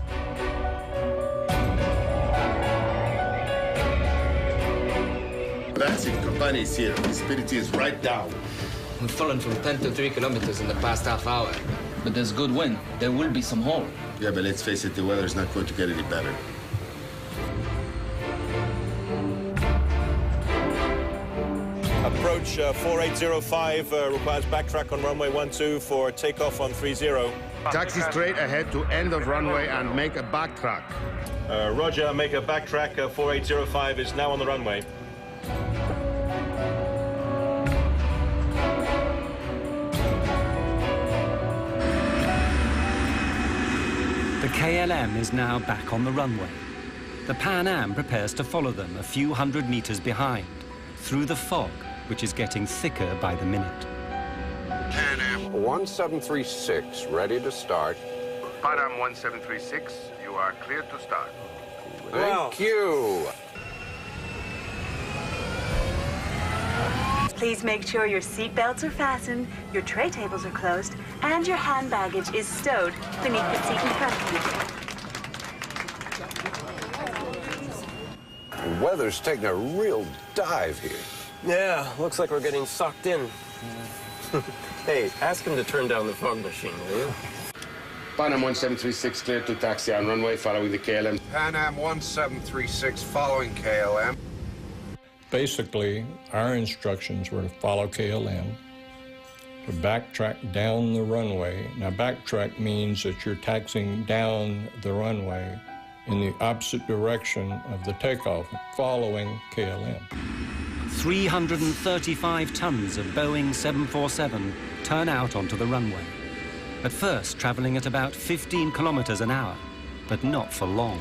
Taxi company is here. Visibility is right down.
We've fallen from 10 to 3 kilometers in the past half hour. But there's good wind. There will be some hole.
Yeah, but let's face it, the weather's not going to get any better.
Approach 4805 requires backtrack on runway 12 for takeoff on 30.
Taxi straight ahead to end of runway and make a backtrack.
Roger, make a backtrack. 4805 is now on the runway.
The KLM is now back on the runway. The Pan Am prepares to follow them a few hundred meters behind, through the fog, which is getting thicker by the minute.
Pan Am 1736, ready to start.
Pan Am 1736, you are clear to start.
Thank you.
Please make sure your seat belts are fastened, your tray tables are closed, and your hand baggage is stowed beneath the seat in front of you.
The weather's taking a real dive here.
Yeah, looks like we're getting sucked in. Hey, ask him to turn down the fog machine, will you?
Pan Am 1736, clear to taxi on runway, following the KLM.
Pan Am 1736, following KLM.
Basically, our instructions were to follow KLM, to backtrack down the runway. Now, backtrack means that you're taxiing down the runway in the opposite direction of the takeoff, following KLM.
335 tons of Boeing 747 turn out onto the runway. At first, traveling at about 15 kilometers an hour, but not for long.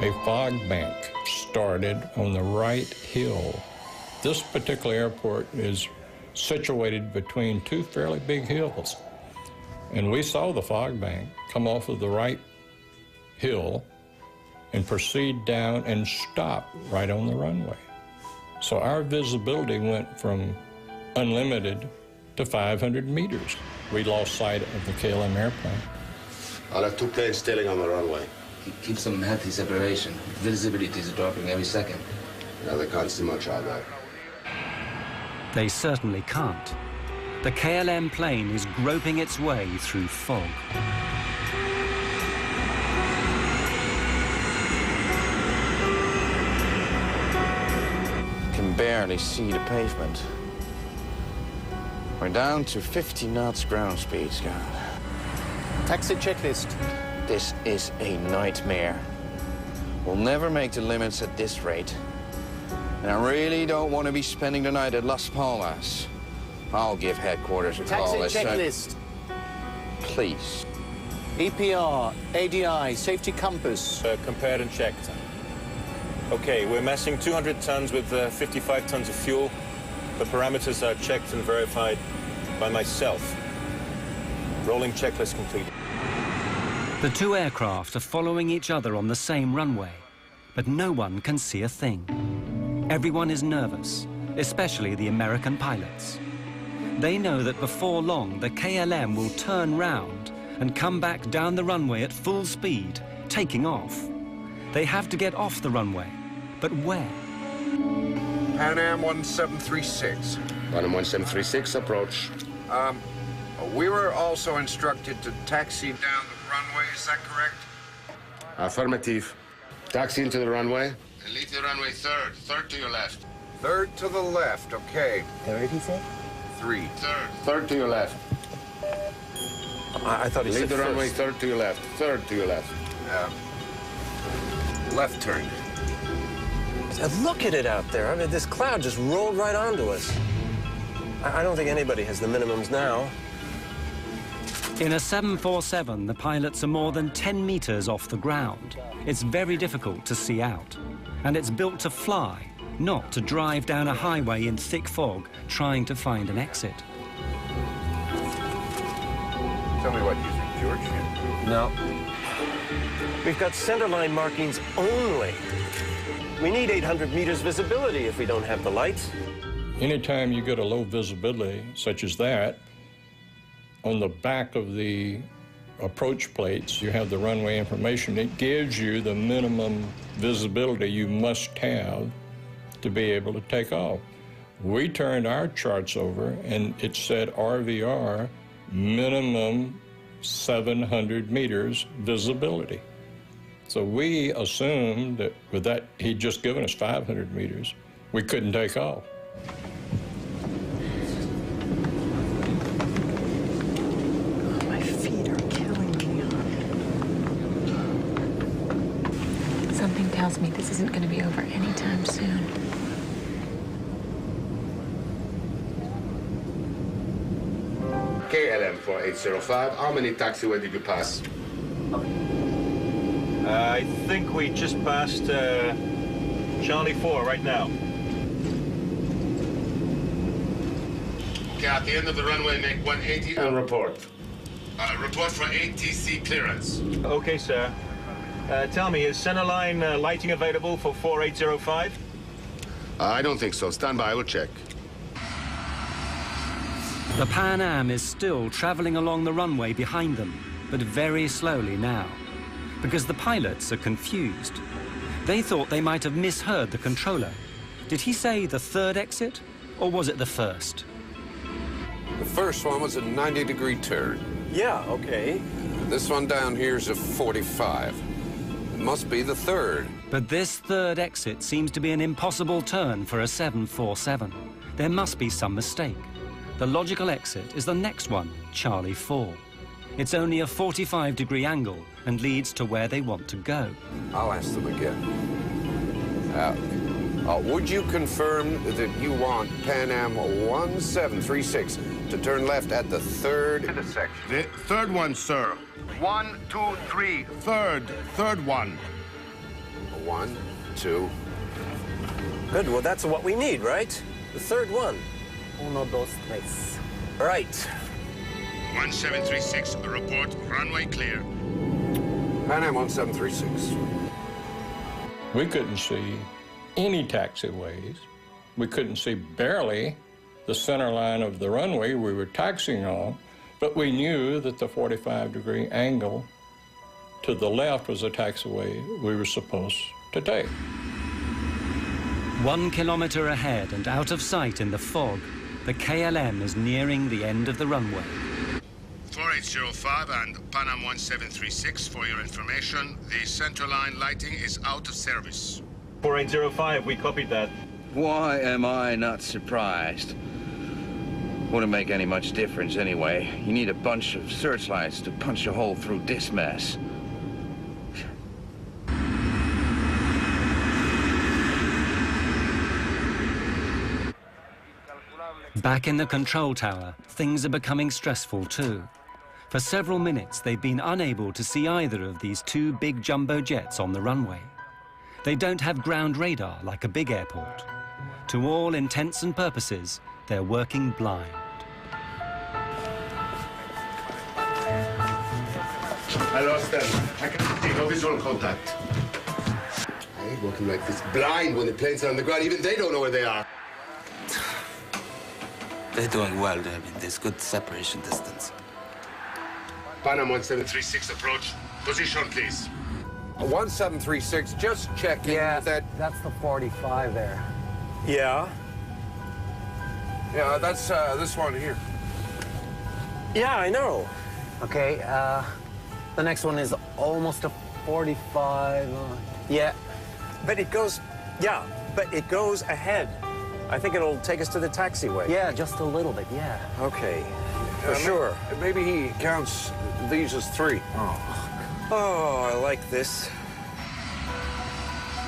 A fog bank started on the right hill. This particular airport is situated between two fairly big hills. And we saw the fog bank come off of the right hill and proceed down and stop right on the runway. So our visibility went from unlimited to 500 meters. We lost sight of the KLM airplane.
I'll have 2 planes sailing on the runway.
Keep some healthy separation. Visibility is dropping every second.
Yeah, they can't see much out there.
They certainly can't. The KLM plane is groping its way through fog.
Can barely see the pavement. We're down to 50 knots ground speed, Scott.
Taxi checklist.
This is a nightmare. We'll never make the limits at this rate. And I really don't want to be spending the night at Las Palmas. I'll give headquarters a call.
Taxi checklist.
Please.
EPR, ADI, safety compass.
Compared and checked. Okay, we're massing 200 tons with 55 tons of fuel. The parameters are checked and verified by myself. Rolling checklist completed.
The 2 aircraft are following each other on the same runway, but no one can see a thing. Everyone is nervous, especially the American pilots. They know that before long, the KLM will turn round and come back down the runway at full speed, taking off. They have to get off the runway, but where?
Pan Am 1736.
Pan Am 1736, approach.
We were also instructed to taxi down the runway, is that correct?
Affirmative. Taxi into the runway. And leave the runway third. Third to your left.
Third to the left, okay.
Third, he said?
3.
Third. Third to your left.
I thought he said
leave the
first.
runway third to your left. Third to your left.
Left turn.
Look at it out there. I mean, this cloud just rolled right onto us. I don't think anybody has the minimums now.
In a 747, the pilots are more than 10 meters off the ground. It's very difficult to see out. And it's built to fly, not to drive down a highway in thick fog, trying to find an exit.
Tell me what you think, George.
No. We've got centerline markings only. We need 800 meters visibility if we don't have the lights.
Anytime you get a low visibility, such as that, on the back of the approach plates, you have the runway information. It gives you the minimum visibility you must have to be able to take off. We turned our charts over, and it said RVR, minimum 700 meters visibility. So we assumed that with that, he'd just given us 500 meters. We couldn't take off.
My feet are killing me.
Something tells me this isn't going to be over anytime soon.
KLM 4805, how many taxiway did you pass?
I think we just passed Charlie 4 right now.
Okay, at the end of the runway, make 180 and report. Report for ATC clearance.
Okay, sir. Tell me, is centerline lighting available for 4805?
I don't think so. Stand by, I will check.
The Pan Am is still traveling along the runway behind them, but very slowly now, because the pilots are confused. They thought they might have misheard the controller. Did he say the third exit, or was it the first?
The first one was a 90-degree turn.
Yeah, okay.
This one down here is a 45. It must be the third.
But this third exit seems to be an impossible turn for a 747. There must be some mistake. The logical exit is the next one, Charlie 4. It's only a 45-degree angle and leads to where they want to go.
I'll ask them again. Would you confirm that you want Pan Am 1736 to turn left at the third intersection?
The third one, sir. 1, 2, 3, third one.
1, 2.
Good, well, that's what we need, right? The third one. Uno, dos, tres. Right.
1736, report, runway clear.
Pan Am 1736.
We couldn't see any taxiways. We couldn't see barely the center line of the runway we were taxiing on, but we knew that the 45-degree angle to the left was the taxiway we were supposed to take.
1 kilometer ahead and out of sight in the fog, the KLM is nearing the end of the runway.
4805 and Pan Am 1736, for your information, the center line lighting is out of service.
4805, we copied that.
Why am I not surprised? Wouldn't make any much difference anyway. You need a bunch of searchlights to punch a hole through this mess.
Back in the control tower, things are becoming stressful too. For several minutes, they've been unable to see either of these two big jumbo jets on the runway. They don't have ground radar like a big airport. To all intents and purposes, they're working blind.
I lost them. I can't see no visual contact. I hate working like this, blind when the planes are on the ground. Even they don't know where they are.
They're doing well. I mean, there's good separation distance.
Pan Am 1736 approach. Position, please.
1736, just checking that...
That's the 45 there.
Yeah?
Yeah, that's this one here.
Yeah, I know. Okay, the next one is almost a 45.
Yeah, but it goes... Yeah, but it goes ahead. I think it'll take us to the taxiway.
Yeah, just a little bit, yeah.
Okay, for sure.
Maybe he counts these as 3.
Oh, I like this.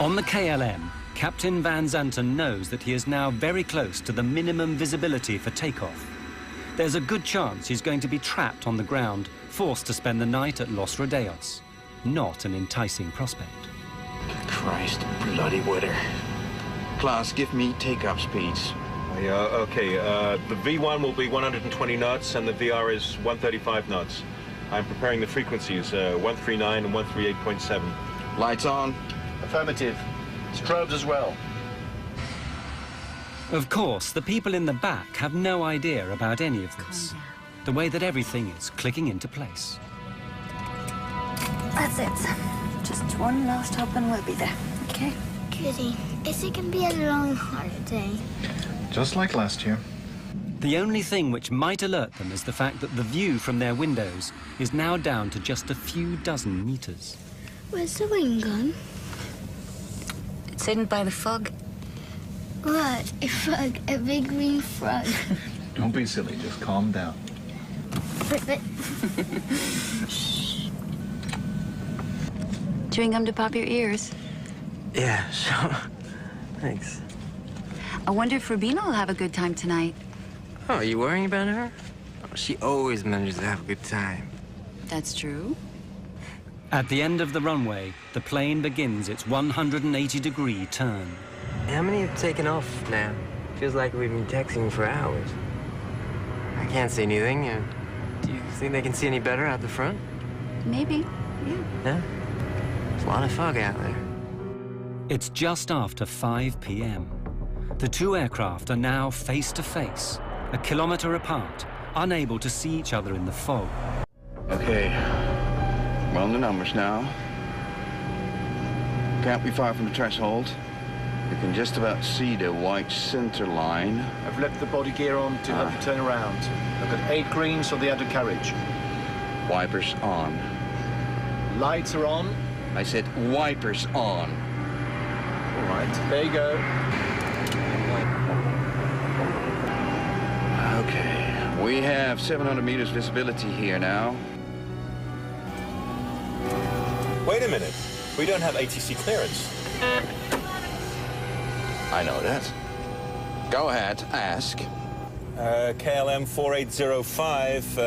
On the KLM, Captain Van Zanten knows that he is now very close to the minimum visibility for takeoff. There's a good chance he's going to be trapped on the ground, forced to spend the night at Los Rodeos. Not an enticing prospect.
Christ bloody weather. Klaus, give me take-off speeds.
Yeah, okay. The V1 will be 120 knots and the VR is 135 knots. I'm preparing the frequencies, 139 and 138.7.
Lights on.
Affirmative. Strobes as well.
Of course, the people in the back have no idea about any of this. The way that everything is clicking into place.
That's it. Just one last hop and we'll be there, okay?
Goody. Is it gonna be a long holiday?
Just like last year.
The only thing which might alert them is the fact that the view from their windows is now down to just a few dozen meters.
Where's the wing gone?
It's hidden by the fog.
What? A frog? A big green frog?
Don't be silly, just calm down.
But...
Chewing gum to pop your ears?
Yeah, sure. Thanks.
I wonder if Rubina will have a good time tonight.
Oh, are you worrying about her? Oh, she always manages to have a good time.
That's true.
At the end of the runway, the plane begins its 180-degree turn.
How many have taken off now? Feels like we've been taxiing for hours. I can't see anything. Do you think they can see any better out the front?
Maybe, yeah.
Yeah? There's a lot of fog out there.
It's just after 5 p.m. The two aircraft are now face to face, a kilometer apart, unable to see each other in the fog.
Okay, we're on the numbers now. Can't be far from the threshold. You can just about see the white center line.
I've left the body gear on to help you turn around. I've got 8 greens on the undercarriage.
Wipers on.
Lights are on.
I said wipers on.
All right, there you go.
Okay, we have 700 meters visibility here now.
Wait a minute. We don't have ATC clearance.
I know that. Go ahead, ask.
KLM 4805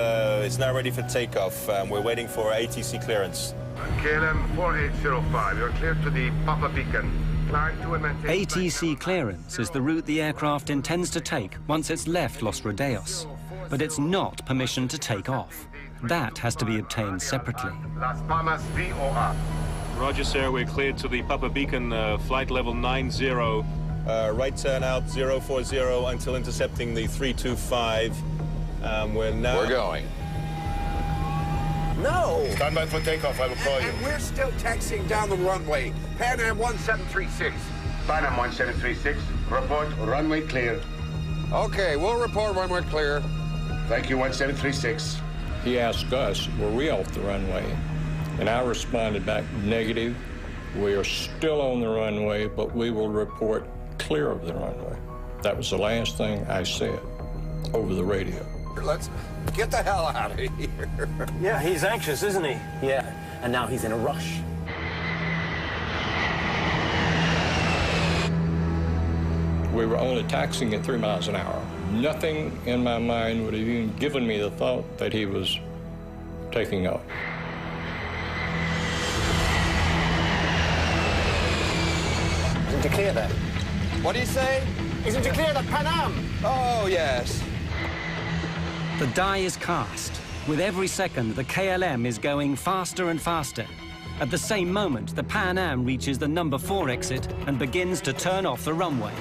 is now ready for takeoff. We're waiting for ATC clearance.
KLM 4805, you're clear to the Papa Beacon. Climb to and maintain...
ATC clearance is the route the aircraft intends to take once it's left Los Rodeos. But it's not permission to take off. That has to be obtained separately.
Las Palmas VOR.
Roger, sir. We're cleared to the Papa Beacon, flight level 90. Right turn out 040 until intercepting the 325. We're
going.
No! Stand by for takeoff, I will call you.
And we're still taxiing down the runway. Pan Am 1736.
Pan Am 1736, report runway clear.
Okay, we'll report runway clear.
Thank you, 1736.
He asked us, were we off the runway? And I responded back, negative. We are still on the runway, but we will report clear of the runway. That was the last thing I said over the radio.
Let's get the hell out of here.
Yeah, he's anxious, isn't he? Yeah, and now he's in a rush.
We were only taxiing at 3 miles an hour. Nothing in my mind would have even given me the thought that he was taking off.
Isn't it clear that?
What do you say?
Isn't it clear that Pan Am?
Oh, yes.
The die is cast. With every second, the KLM is going faster and faster. At the same moment, the Pan Am reaches the number 4 exit and begins to turn off the runway.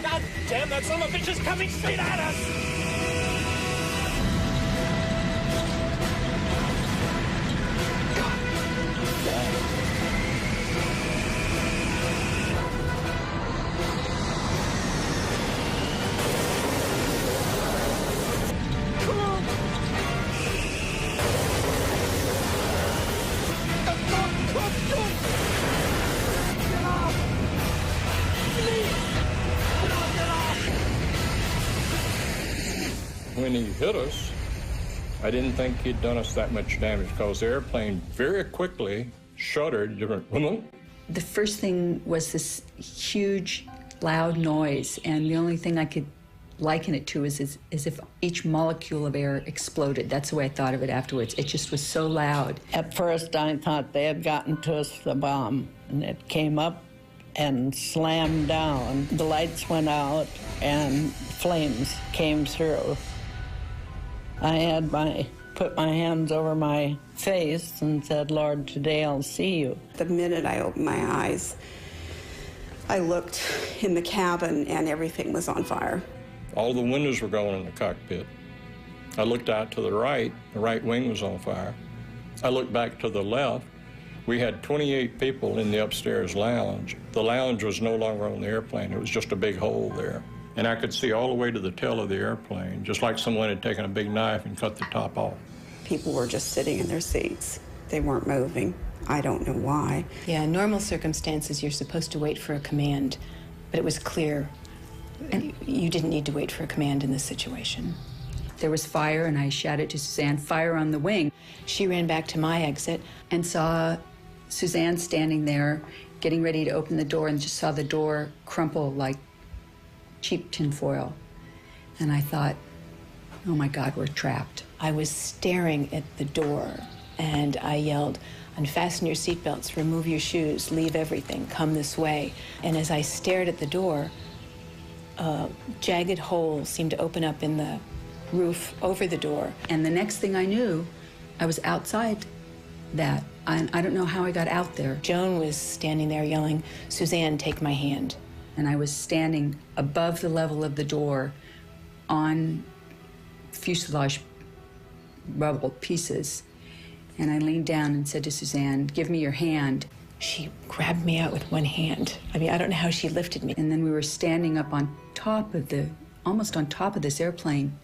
God damn, that son of a bitch is coming straight at us!
When he hit us, I didn't think he'd done us that much damage because the airplane very quickly shuddered.
The first thing was this huge, loud noise, and the only thing I could liken it to is as if each molecule of air exploded. That's the way I thought of it afterwards. It just was so loud.
At first, I thought they had gotten to us the bomb, and it came up and slammed down. The lights went out, and flames came through. I had put my hands over my face and said, Lord, today I'll see you.
The minute I opened my eyes, I looked in the cabin and everything was on fire.
All the windows were going in the cockpit. I looked out to the right wing was on fire. I looked back to the left. We had 28 people in the upstairs lounge. The lounge was no longer on the airplane. It was just a big hole there. And I could see all the way to the tail of the airplane, just like someone had taken a big knife and cut the top off.
People were just sitting in their seats. They weren't moving. I don't know why.
Yeah, in normal circumstances, you're supposed to wait for a command, but it was clear you didn't need to wait for a command in this situation.
There was fire, and I shouted to Suzanne, fire on the wing.
She ran back to my exit
and saw Suzanne standing there, getting ready to open the door, and just saw the door crumple like cheap tinfoil. And I thought, oh my God, we're trapped.
I was staring at the door, and I yelled, unfasten your seatbelts, remove your shoes, leave everything, come this way. And as I stared at the door, a jagged hole seemed to open up in the roof over the door.
And the next thing I knew, I was outside that. I don't know how I got out there.
Joan was standing there yelling, Suzanne, take my hand.
And I was standing above the level of the door on fuselage rubble pieces. And I leaned down and said to Suzanne, give me your hand.
She grabbed me out with one hand. I mean, I don't know how she lifted me.
And then we were standing up on top of almost on top of this airplane.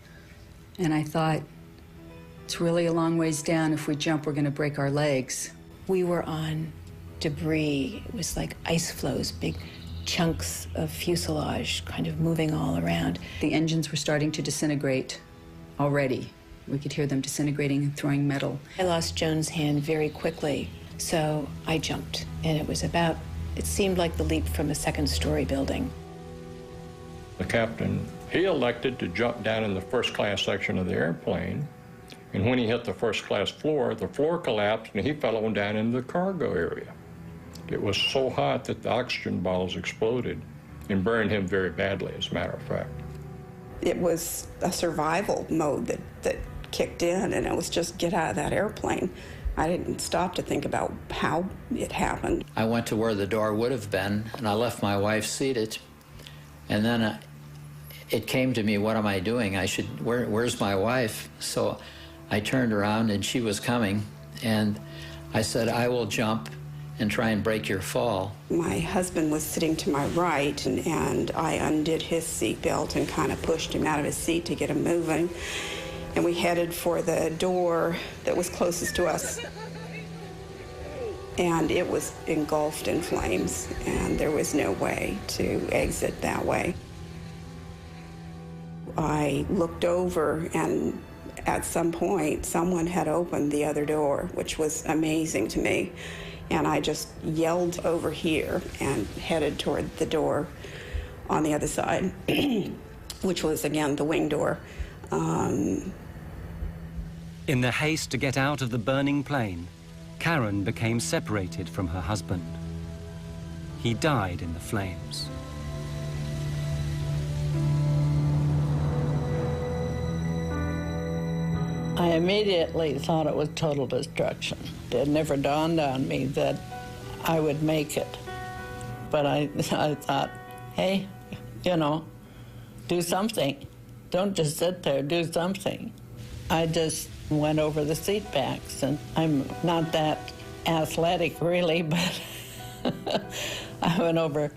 And I thought, it's really a long ways down. If we jump, we're gonna break our legs.
We were on debris. It was like ice flows, big chunks of fuselage kind of moving all around.
The engines were starting to disintegrate already. We could hear them disintegrating and throwing metal.
I lost Joan's hand very quickly, so I jumped. And it seemed like the leap from a second-story building.
The captain, he elected to jump down in the first-class section of the airplane. And when he hit the first-class floor, the floor collapsed and he fell on down into the cargo area. It was so hot that the oxygen bottles exploded and burned him very badly, as a matter of fact.
It was a survival mode that kicked in, and it was just get out of that airplane. I didn't stop to think about how it happened.
I went to where the door would have been, and I left my wife seated.
And then it came to me, what am I doing? Where's my wife? So I turned around and she was coming, and I said, I will jump and try and break your fall.
My husband was sitting to my right, and I undid his seatbelt and kind of pushed him out of his seat to get him moving. And we headed for the door that was closest to us. And it was engulfed in flames, and there was no way to exit that way. I looked over, and at some point, someone had opened the other door, which was amazing to me. And I just yelled over here and headed toward the door on the other side, which was, again, the wing door.
In the haste to get out of the burning plane, Karen became separated from her husband. He died in the flames.
I immediately thought it was total destruction. It never dawned on me that I would make it. But I thought, hey, you know, do something. Don't just sit there, do something. I just went over the seat backs, and I'm not that athletic really, but I went over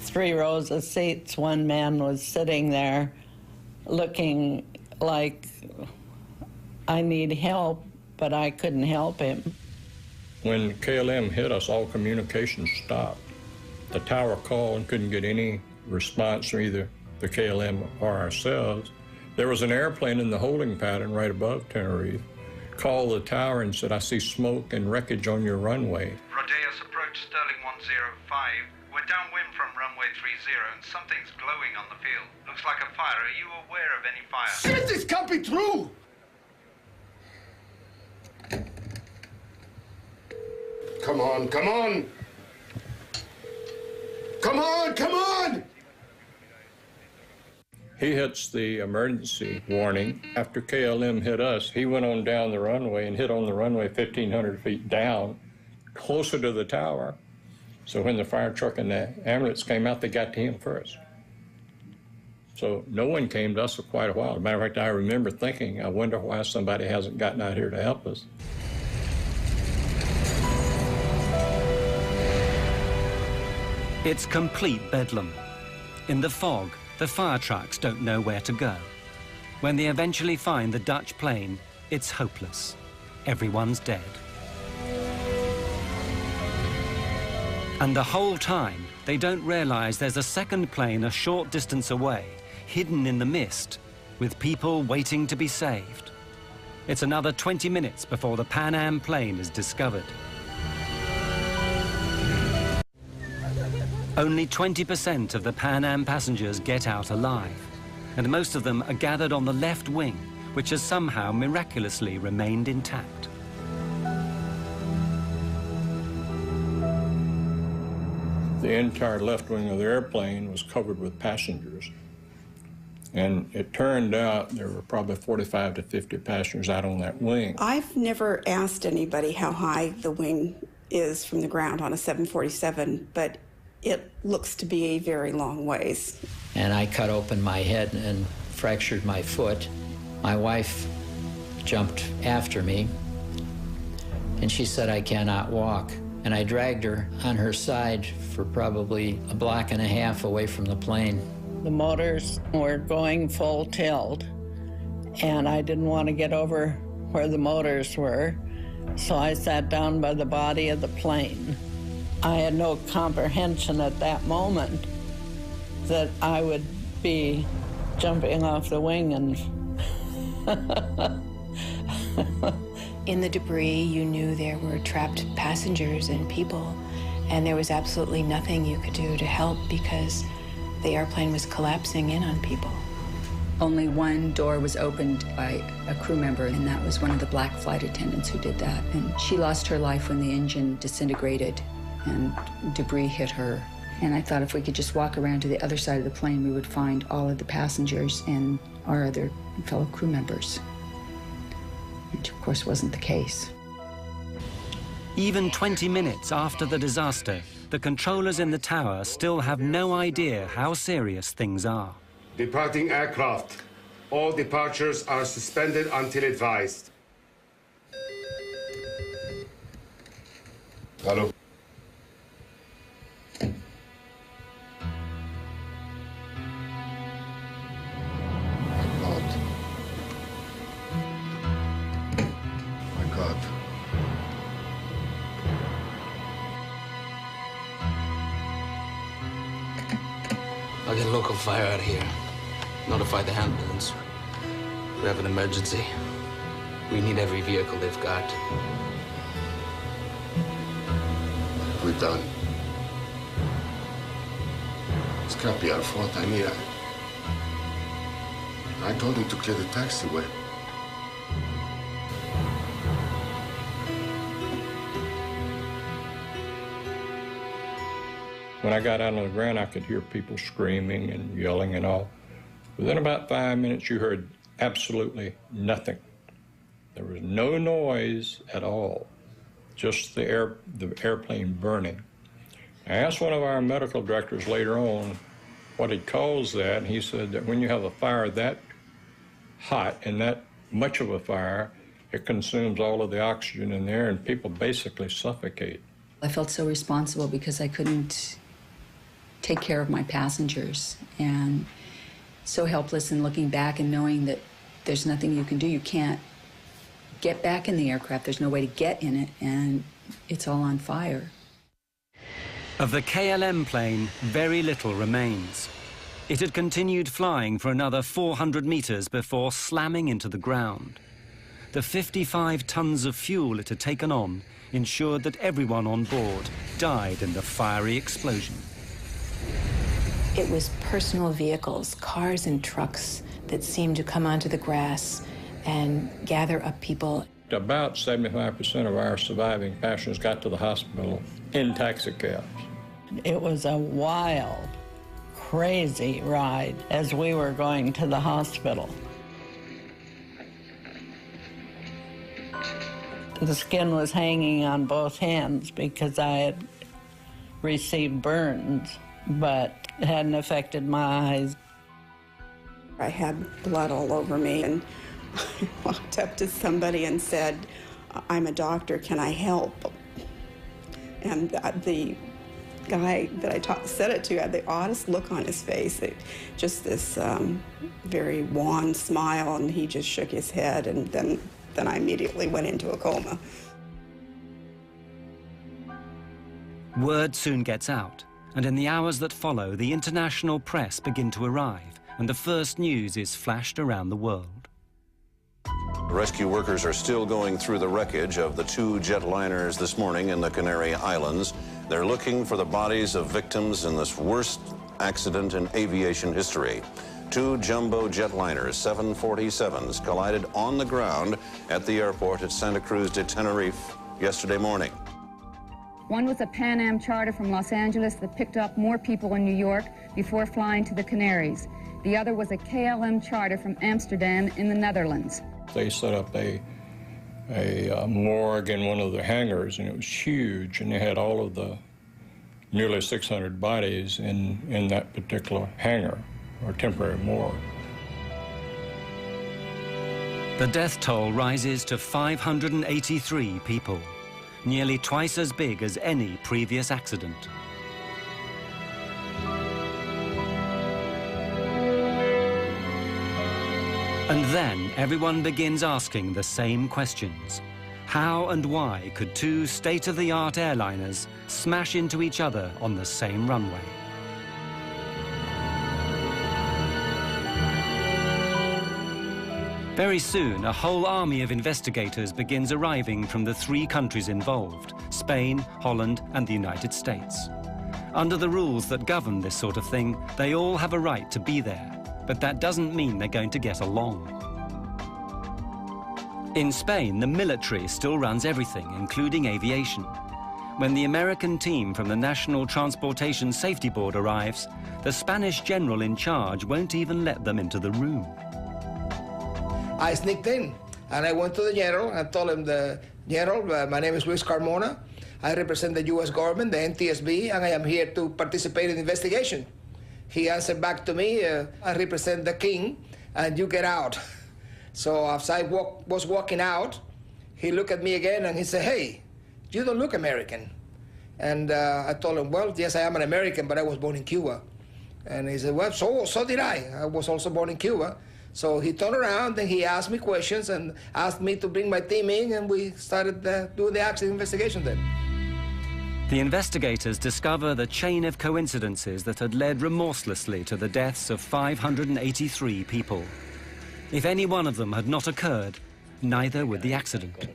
3 rows of seats. One man was sitting there looking like I need help, but I couldn't help him.
When KLM hit us, all communication stopped. The tower called and couldn't get any response from either the KLM or ourselves. There was an airplane in the holding pattern right above Tenerife. Called the tower and said, I see smoke and wreckage on your runway.
Rodeos approach Sterling 105. We're downwind from runway 30 and something's glowing on the field. Looks like a fire. Are you aware of any fire?
Shit, this can't be true! Come on, come on! Come on, come on!
He hits the emergency warning. After KLM hit us, he went on down the runway and hit on the runway 1,500 feet down, closer to the tower. So when the fire truck and the ambulance came out, they got to him first. So no one came to us for quite a while. As a matter of fact, I remember thinking, I wonder why somebody hasn't gotten out here to help us.
It's complete bedlam. In the fog, the fire trucks don't know where to go. When they eventually find the Dutch plane, it's hopeless. Everyone's dead. And the whole time, they don't realize there's a second plane a short distance away, hidden in the mist, with people waiting to be saved. It's another 20 minutes before the Pan Am plane is discovered. Only 20% of the Pan Am passengers get out alive, and most of them are gathered on the left wing, which has somehow miraculously remained intact.
The entire left wing of the airplane was covered with passengers. And it turned out there were probably 45 to 50 passengers out on that wing.
I've never asked anybody how high the wing is from the ground on a 747, but it looks to be a very long ways.
And I cut open my head and fractured my foot. My wife jumped after me, and she said, I cannot walk. And I dragged her on her side for probably a block and a half away from the plane.
The motors were going full tilt, and I didn't want to get over where the motors were, so I sat down by the body of the plane. I had no comprehension at that moment that I would be jumping off the wing and...
In the debris, you knew there were trapped passengers and people, and there was absolutely nothing you could do to help because the airplane was collapsing in on people.
Only one door was opened by a crew member, and that was one of the black flight attendants who did that. And she lost her life when the engine disintegrated and debris hit her. And I thought if we could just walk around to the other side of the plane, we would find all of the passengers and our other fellow crew members. Which, of course, wasn't the case.
Even 20 minutes after the disaster, the the controllers in the tower still have no idea how serious things are.
Departing aircraft. All departures are suspended until advised. Hello.
I'll get local fire out here. Notify the ambulance. We have an emergency. We need every vehicle they've got.
We're done. This can't be our fault, I mean, I told him to clear the taxiway.
When I got out on the ground, I could hear people screaming and yelling and all. Within about 5 minutes, you heard absolutely nothing. There was no noise at all, just the airplane burning. I asked one of our medical directors later on what he calls that, and he said that when you have a fire that hot and that much of a fire, it consumes all of the oxygen in there, and people basically suffocate.
I felt so responsible because I couldn't take care of my passengers, and so helpless in looking back and knowing that there's nothing you can do. You can't get back in the aircraft. There's no way to get in it, and it's all on fire.
Of the KLM plane, very little remains. It had continued flying for another 400 meters before slamming into the ground. The 55 tons of fuel it had taken on ensured that everyone on board died in the fiery explosion.
It was personal vehicles, cars and trucks that seemed to come onto the grass and gather up people.
About 75% of our surviving passengers got to the hospital in taxicabs.
It was a wild, crazy ride as we were going to the hospital. The skin was hanging on both hands because I had received burns, but it hadn't affected my eyes.
I had blood all over me, and I walked up to somebody and said, "I'm a doctor, can I help?" And the guy that I said it to had the oddest look on his face, just this very wan smile, and he just shook his head, and then I immediately went into a coma.
Word soon gets out, and in the hours that follow, the international press begin to arrive, and the first news is flashed around the world.
Rescue workers are still going through the wreckage of the two jetliners this morning in the Canary Islands. They're looking for the bodies of victims in this worst accident in aviation history. Two jumbo jetliners, 747s, collided on the ground at the airport at Santa Cruz de Tenerife yesterday morning.
One was a Pan Am charter from Los Angeles that picked up more people in New York before flying to the Canaries. The other was a KLM charter from Amsterdam in the Netherlands.
They set up a morgue in one of the hangars, and it was huge, and they had all of the nearly 600 bodies in that particular hangar, or temporary morgue.
The death toll rises to 583 people, nearly twice as big as any previous accident. And then everyone begins asking the same questions. How and why could two state-of-the-art airliners smash into each other on the same runway? Very soon, a whole army of investigators begins arriving from the three countries involved, Spain, Holland, and the United States. Under the rules that govern this sort of thing, they all have a right to be there, but that doesn't mean they're going to get along. In Spain, the military still runs everything, including aviation. When the American team from the National Transportation Safety Board arrives, the Spanish general in charge won't even let them into the room.
I sneaked in, and I went to the general and told him, "The general, my name is Luis Carmona. I represent the U.S. government, the NTSB, and I am here to participate in the investigation. He answered back to me, I represent the king, and you get out. So as I was walking out, he looked at me again and he said, hey, you don't look American. And I told him, well, yes, I am an American, but I was born in Cuba. And he said, well, so did I. I was also born in Cuba. So he turned around and he asked me questions and asked me to bring my team in, and we started doing the accident investigation then.
The investigators discover the chain of coincidences that had led remorselessly to the deaths of 583 people. If any one of them had not occurred, neither would the accident.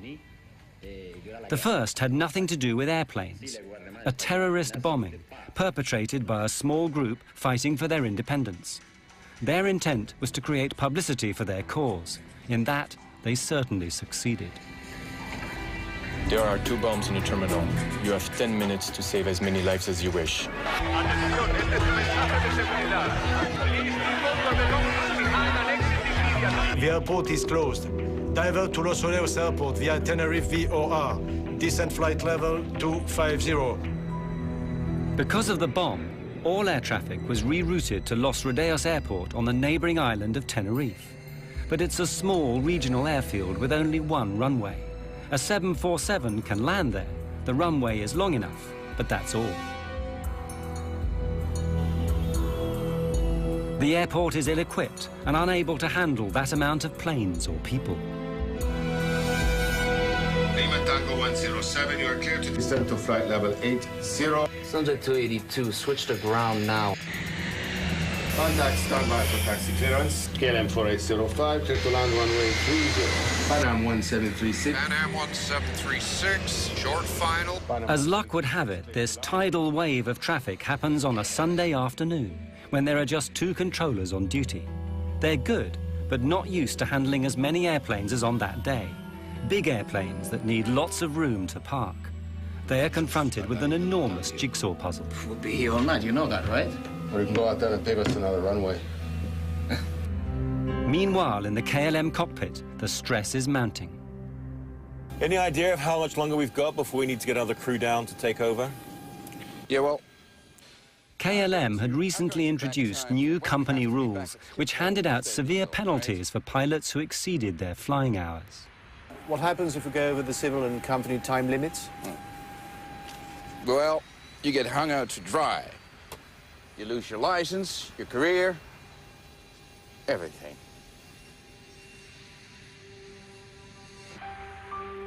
The first had nothing to do with airplanes, a terrorist bombing perpetrated by a small group fighting for their independence. Their intent was to create publicity for their cause. In that, they certainly succeeded.
There are 2 bombs in the terminal. You have 10 minutes to save as many lives as you wish.
The airport is closed. Divert to Los Rodeos Airport via Tenerife VOR. Descent flight level 250.
Because of the bomb, all air traffic was rerouted to Los Rodeos Airport on the neighboring island of Tenerife. But it's a small regional airfield with only one runway. A 747 can land there. The runway is long enough, but that's all. The airport is ill-equipped and unable to handle that amount of planes or people.
Lima Tango 107, you are clear to descend to flight level 80.
Subject 282, switch to ground now.
Contact standby for taxi clearance. KLM 4805, clear to land runway 30. Pan Am 1736.
Pan Am 1736, short final.
As luck would have it, this tidal wave of traffic happens on a Sunday afternoon, when there are just 2 controllers on duty. They're good, but not used to handling as many airplanes as on that day. Big airplanes that need lots of room to park. They are confronted with an enormous jigsaw puzzle.
We'll be here all night, you know that, right?
Or you can go out there and take us to another runway.
Meanwhile, in the KLM cockpit, the stress is mounting.
Any idea of how much longer we've got before we need to get another crew down to take over?
Yeah, well,
KLM had recently introduced new company rules which handed out severe penalties for pilots who exceeded their flying hours.
What happens if we go over the civil and company time limits?
well, you get hung out to dry. You lose your license, your career, everything.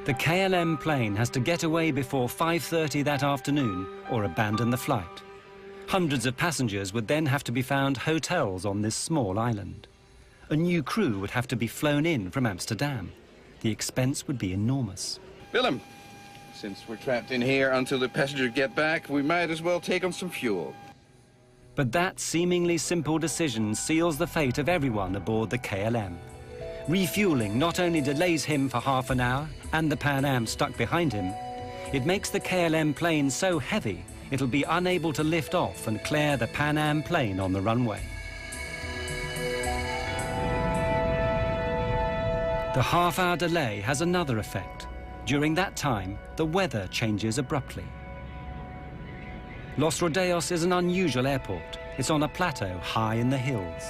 The KLM plane has to get away before 5:30 that afternoon or abandon the flight. Hundreds of passengers would then have to be found hotels on this small island. A new crew would have to be flown in from Amsterdam. The expense would be enormous.
Willem, since we're trapped in here until the passengers get back, we might as well take on some fuel.
But that seemingly simple decision seals the fate of everyone aboard the KLM. Refueling not only delays him for half an hour and the Pan Am stuck behind him, it makes the KLM plane so heavy it'll be unable to lift off and clear the Pan Am plane on the runway. The half-hour delay has another effect. During that time, the weather changes abruptly. Los Rodeos is an unusual airport. It's on a plateau high in the hills.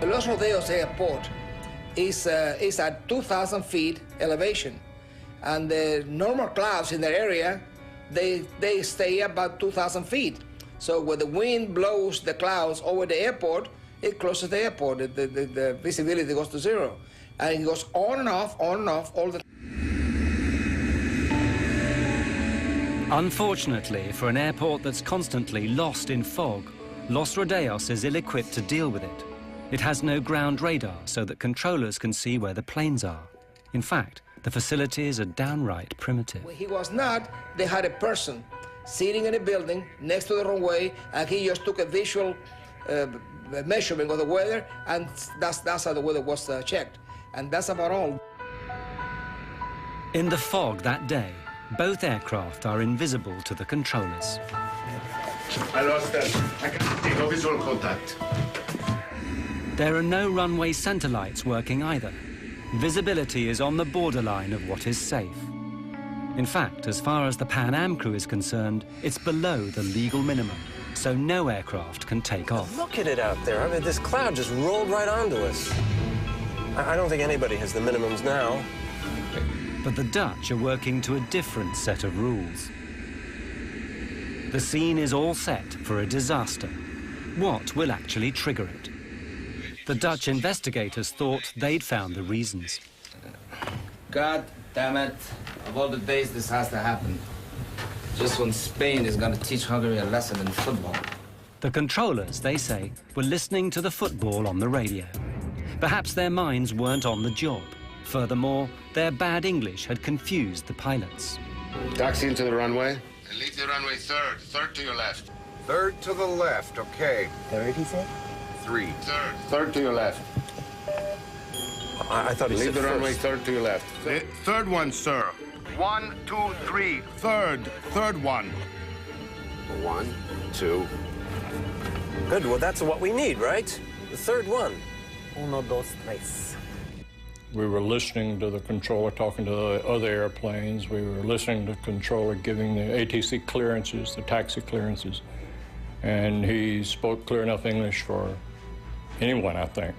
Los Rodeos Airport is at 2,000 feet elevation, and the normal clouds in the area, they stay about 2,000 feet. So when the wind blows the clouds over the airport, it closes the airport. The visibility goes to zero. And it goes on and off all the time.
Unfortunately, for an airport that's constantly lost in fog, Los Rodeos is ill-equipped to deal with it. It has no ground radar so that controllers can see where the planes are. In fact, the facilities are downright primitive.
When he was not, they had a person sitting in a building next to the runway, and he just took a visual measurement of the weather, and that's how the weather was checked. And that's about all.
In the fog that day, both aircraft are invisible to the controllers.
I lost them. I can't see no visual contact.
There are no runway center lights working either. Visibility is on the borderline of what is safe. In fact, as far as the Pan Am crew is concerned, it's below the legal minimum, so no aircraft can take off.
Look at it out there. I mean, this cloud just rolled right onto us. I don't think anybody has the minimums now.
But the Dutch are working to a different set of rules. The scene is all set for a disaster. What will actually trigger it? The Dutch investigators thought they'd found the reasons.
God damn it. Of all the days this has to happen. Just when Spain is going to teach Hungary a lesson in football.
The controllers, they say, were listening to the football on the radio. Perhaps their minds weren't on the job. Furthermore, their bad English had confused the pilots.
Taxi into the runway. And leave the runway third. Third to your left.
Third to the left, okay.
Third, he said?
3.
Third. Third to your left.
I thought he said
leave the
first.
runway third to your left. Third one, sir.
1, 2, 3.
Third one.
1, 2.
Good, well, that's what we need, right? The third one. 1, 2, 3.
We were listening to the controller talking to the other airplanes. We were listening to the controller giving the ATC clearances, the taxi clearances. And he spoke clear enough English for anyone, I think.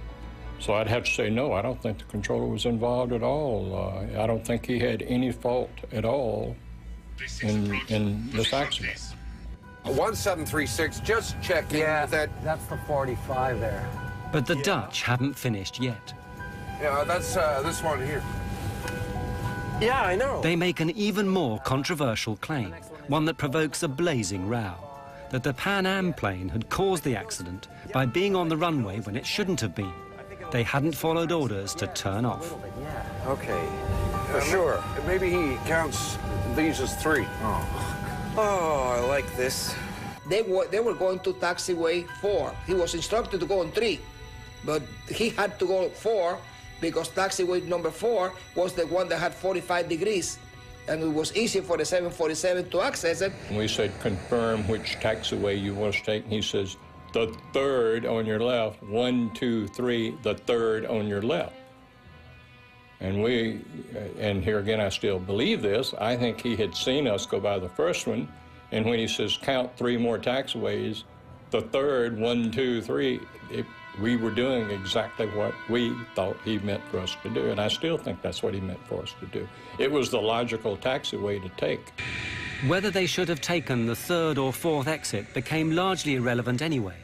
So I'd have to say, no, I don't think the controller was involved at all. I don't think he had any fault at all in this accident.
1736, just checking that.
That's the 45 there.
But the Dutch haven't finished yet.
Yeah, that's this one here.
Yeah, I know.
They make an even more controversial claim, one that provokes a blazing row, that the Pan Am plane had caused the accident by being on the runway when it shouldn't have been. They hadn't followed orders to turn off.
Okay, for sure.
Maybe he counts these as 3.
Oh, I like this.
They were going to taxiway 4. He was instructed to go on 3, but he had to go 4 because taxiway number 4 was the one that had 45 degrees, and it was easy for the 747 to access it.
We said, confirm which taxiway you want to take, and he says, the third on your left, 1, 2, 3, the third on your left. And here again, I still believe this. I think he had seen us go by the first one, and when he says count 3 more taxiways, the third, 1, 2, 3, we were doing exactly what we thought he meant for us to do, and I still think that's what he meant for us to do. It was the logical taxiway to take.
Whether they should have taken the 3rd or 4th exit became largely irrelevant anyway,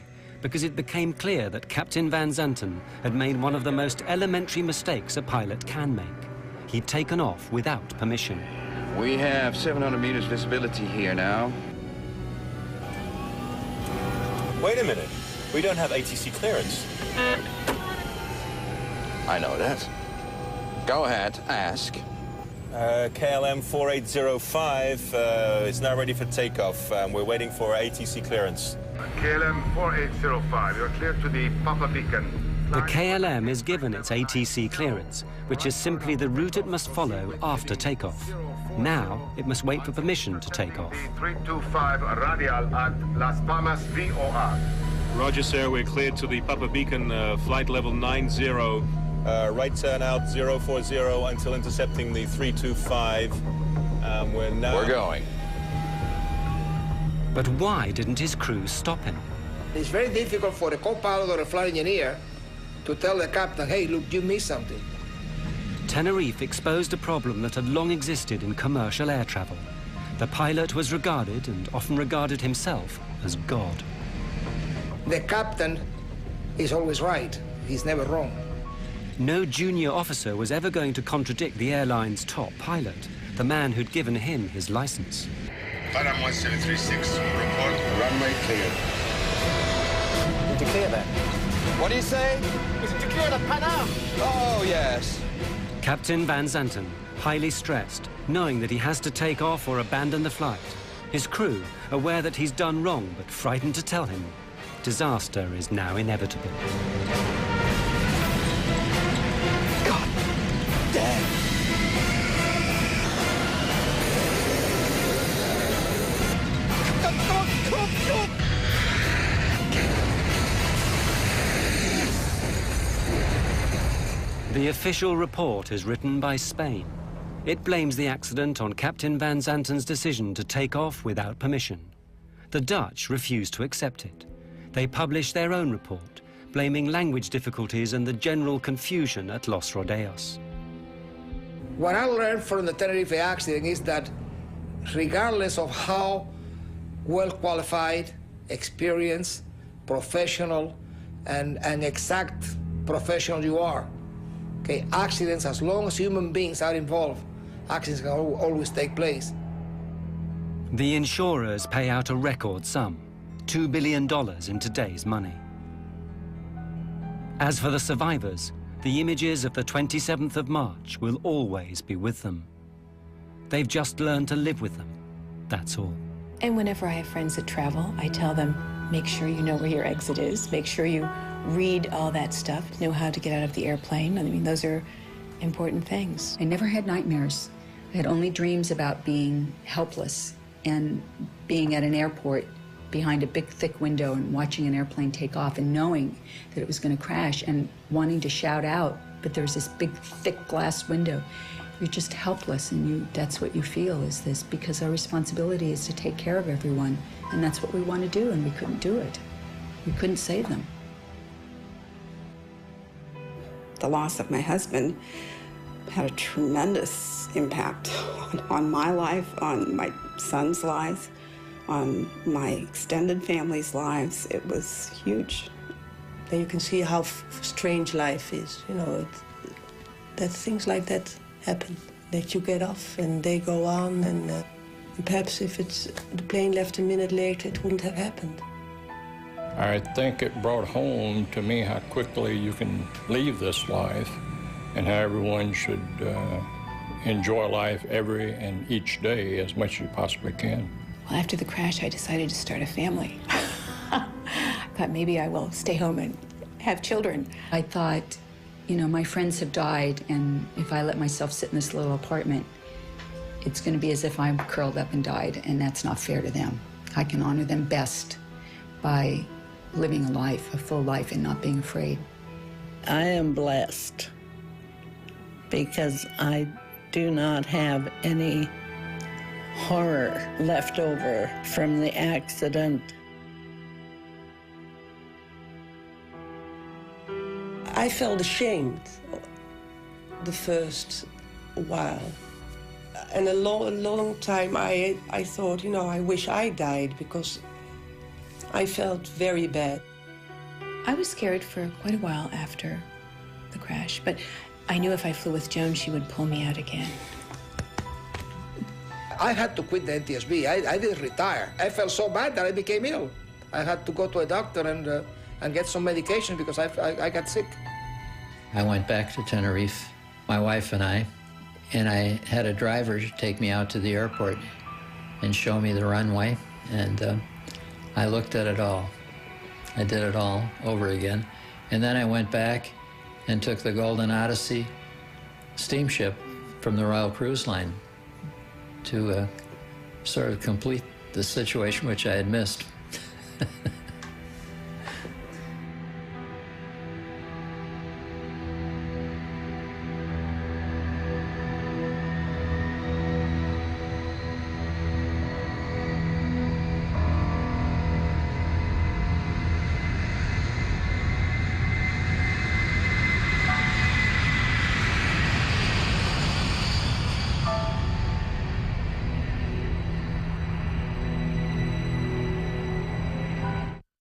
because it became clear that Captain Van Zanten had made one of the most elementary mistakes a pilot can make. He'd taken off without permission.
We have 700 meters visibility here now.
Wait a minute. We don't have ATC clearance.
I know that. Go ahead, ask.
KLM 4805 is now ready for takeoff. We're waiting for ATC clearance.
KLM 4805, you're clear to the Papa Beacon.
The KLM is given its ATC clearance, which is simply the route it must follow after takeoff. Now, it must wait for permission to take off.
325 radial at Las Palmas VOR.
Roger, sir. We're cleared to the Papa Beacon, flight level 90.
Right turn out 040 until intercepting the 325. We're
going.
But why didn't his crew stop him?
It's very difficult for a co-pilot or a flight engineer to tell the captain, hey, look, you missed something.
Tenerife exposed a problem that had long existed in commercial air travel. The pilot was regarded, and often regarded himself, as God.
The captain is always right. He's never wrong.
No junior officer was ever going to contradict the airline's top pilot, the man who'd given him his license.
Panam 1736, report runway cleared.
Did you clear that?
What do you say?
Is it to clear the Panam?
Oh, yes.
Captain Van Zanten, highly stressed, knowing that he has to take off or abandon the flight. His crew, aware that he's done wrong but frightened to tell him. Disaster is now inevitable.
God damn.
The official report is written by Spain. It blames the accident on Captain Van Zanten's decision to take off without permission. The Dutch refuse to accept it. They publish their own report, blaming language difficulties and the general confusion at Los Rodeos.
What I learned from the Tenerife accident is that regardless of how well qualified, experienced, professional, and exact professional you are, okay, accidents, as long as human beings are involved, accidents can always take place.
The insurers pay out a record sum, $2 billion in today's money. As for the survivors, the images of the 27th of March will always be with them. They've just learned to live with them, that's all.
And whenever I have friends that travel, I tell them, make sure you know where your exit is, make sure you read all that stuff, know how to get out of the airplane. I mean, those are important things.
I never had nightmares. I had only dreams about being helpless and being at an airport behind a big, thick window and watching an airplane take off and knowing that it was going to crash and wanting to shout out, but there's this big, thick glass window. You're just helpless, and that's what you feel, is this, because our responsibility is to take care of everyone, and that's what we want to do, and we couldn't do it. We couldn't save them.
The loss of my husband had a tremendous impact on my life, on my son's lives, on my extended family's lives. It was huge.
Then you can see how strange life is, you know, that things like that happen, that you get off and they go on, and perhaps if the plane left a minute later, it wouldn't have happened.
I think it brought home to me how quickly you can leave this life and how everyone should enjoy life every and each day as much as you possibly can.
Well, after the crash, I decided to start a family. I thought maybe I will stay home and have children.
I thought, you know, my friends have died, and if I let myself sit in this little apartment, it's going to be as if I'm curled up and died, and that's not fair to them. I can honor them best by living a life, a full life, and not being afraid.
I am blessed because I do not have any horror left over from the accident.
I felt ashamed the first while. And a long time I thought, you know, I wish I died, because I felt very bad.
I was scared for quite a while after the crash, but I knew if I flew with Joan, she would pull me out again.
I had to quit the NTSB. I didn't retire. I felt so bad that I became ill. I had to go to a doctor and get some medication because I got sick.
I went back to Tenerife, my wife and I had a driver take me out to the airport and show me the runway, and I looked at it all. I did it all over again. And then I went back and took the Golden Odyssey steamship from the Royal Cruise Line to sort of complete the situation which I had missed.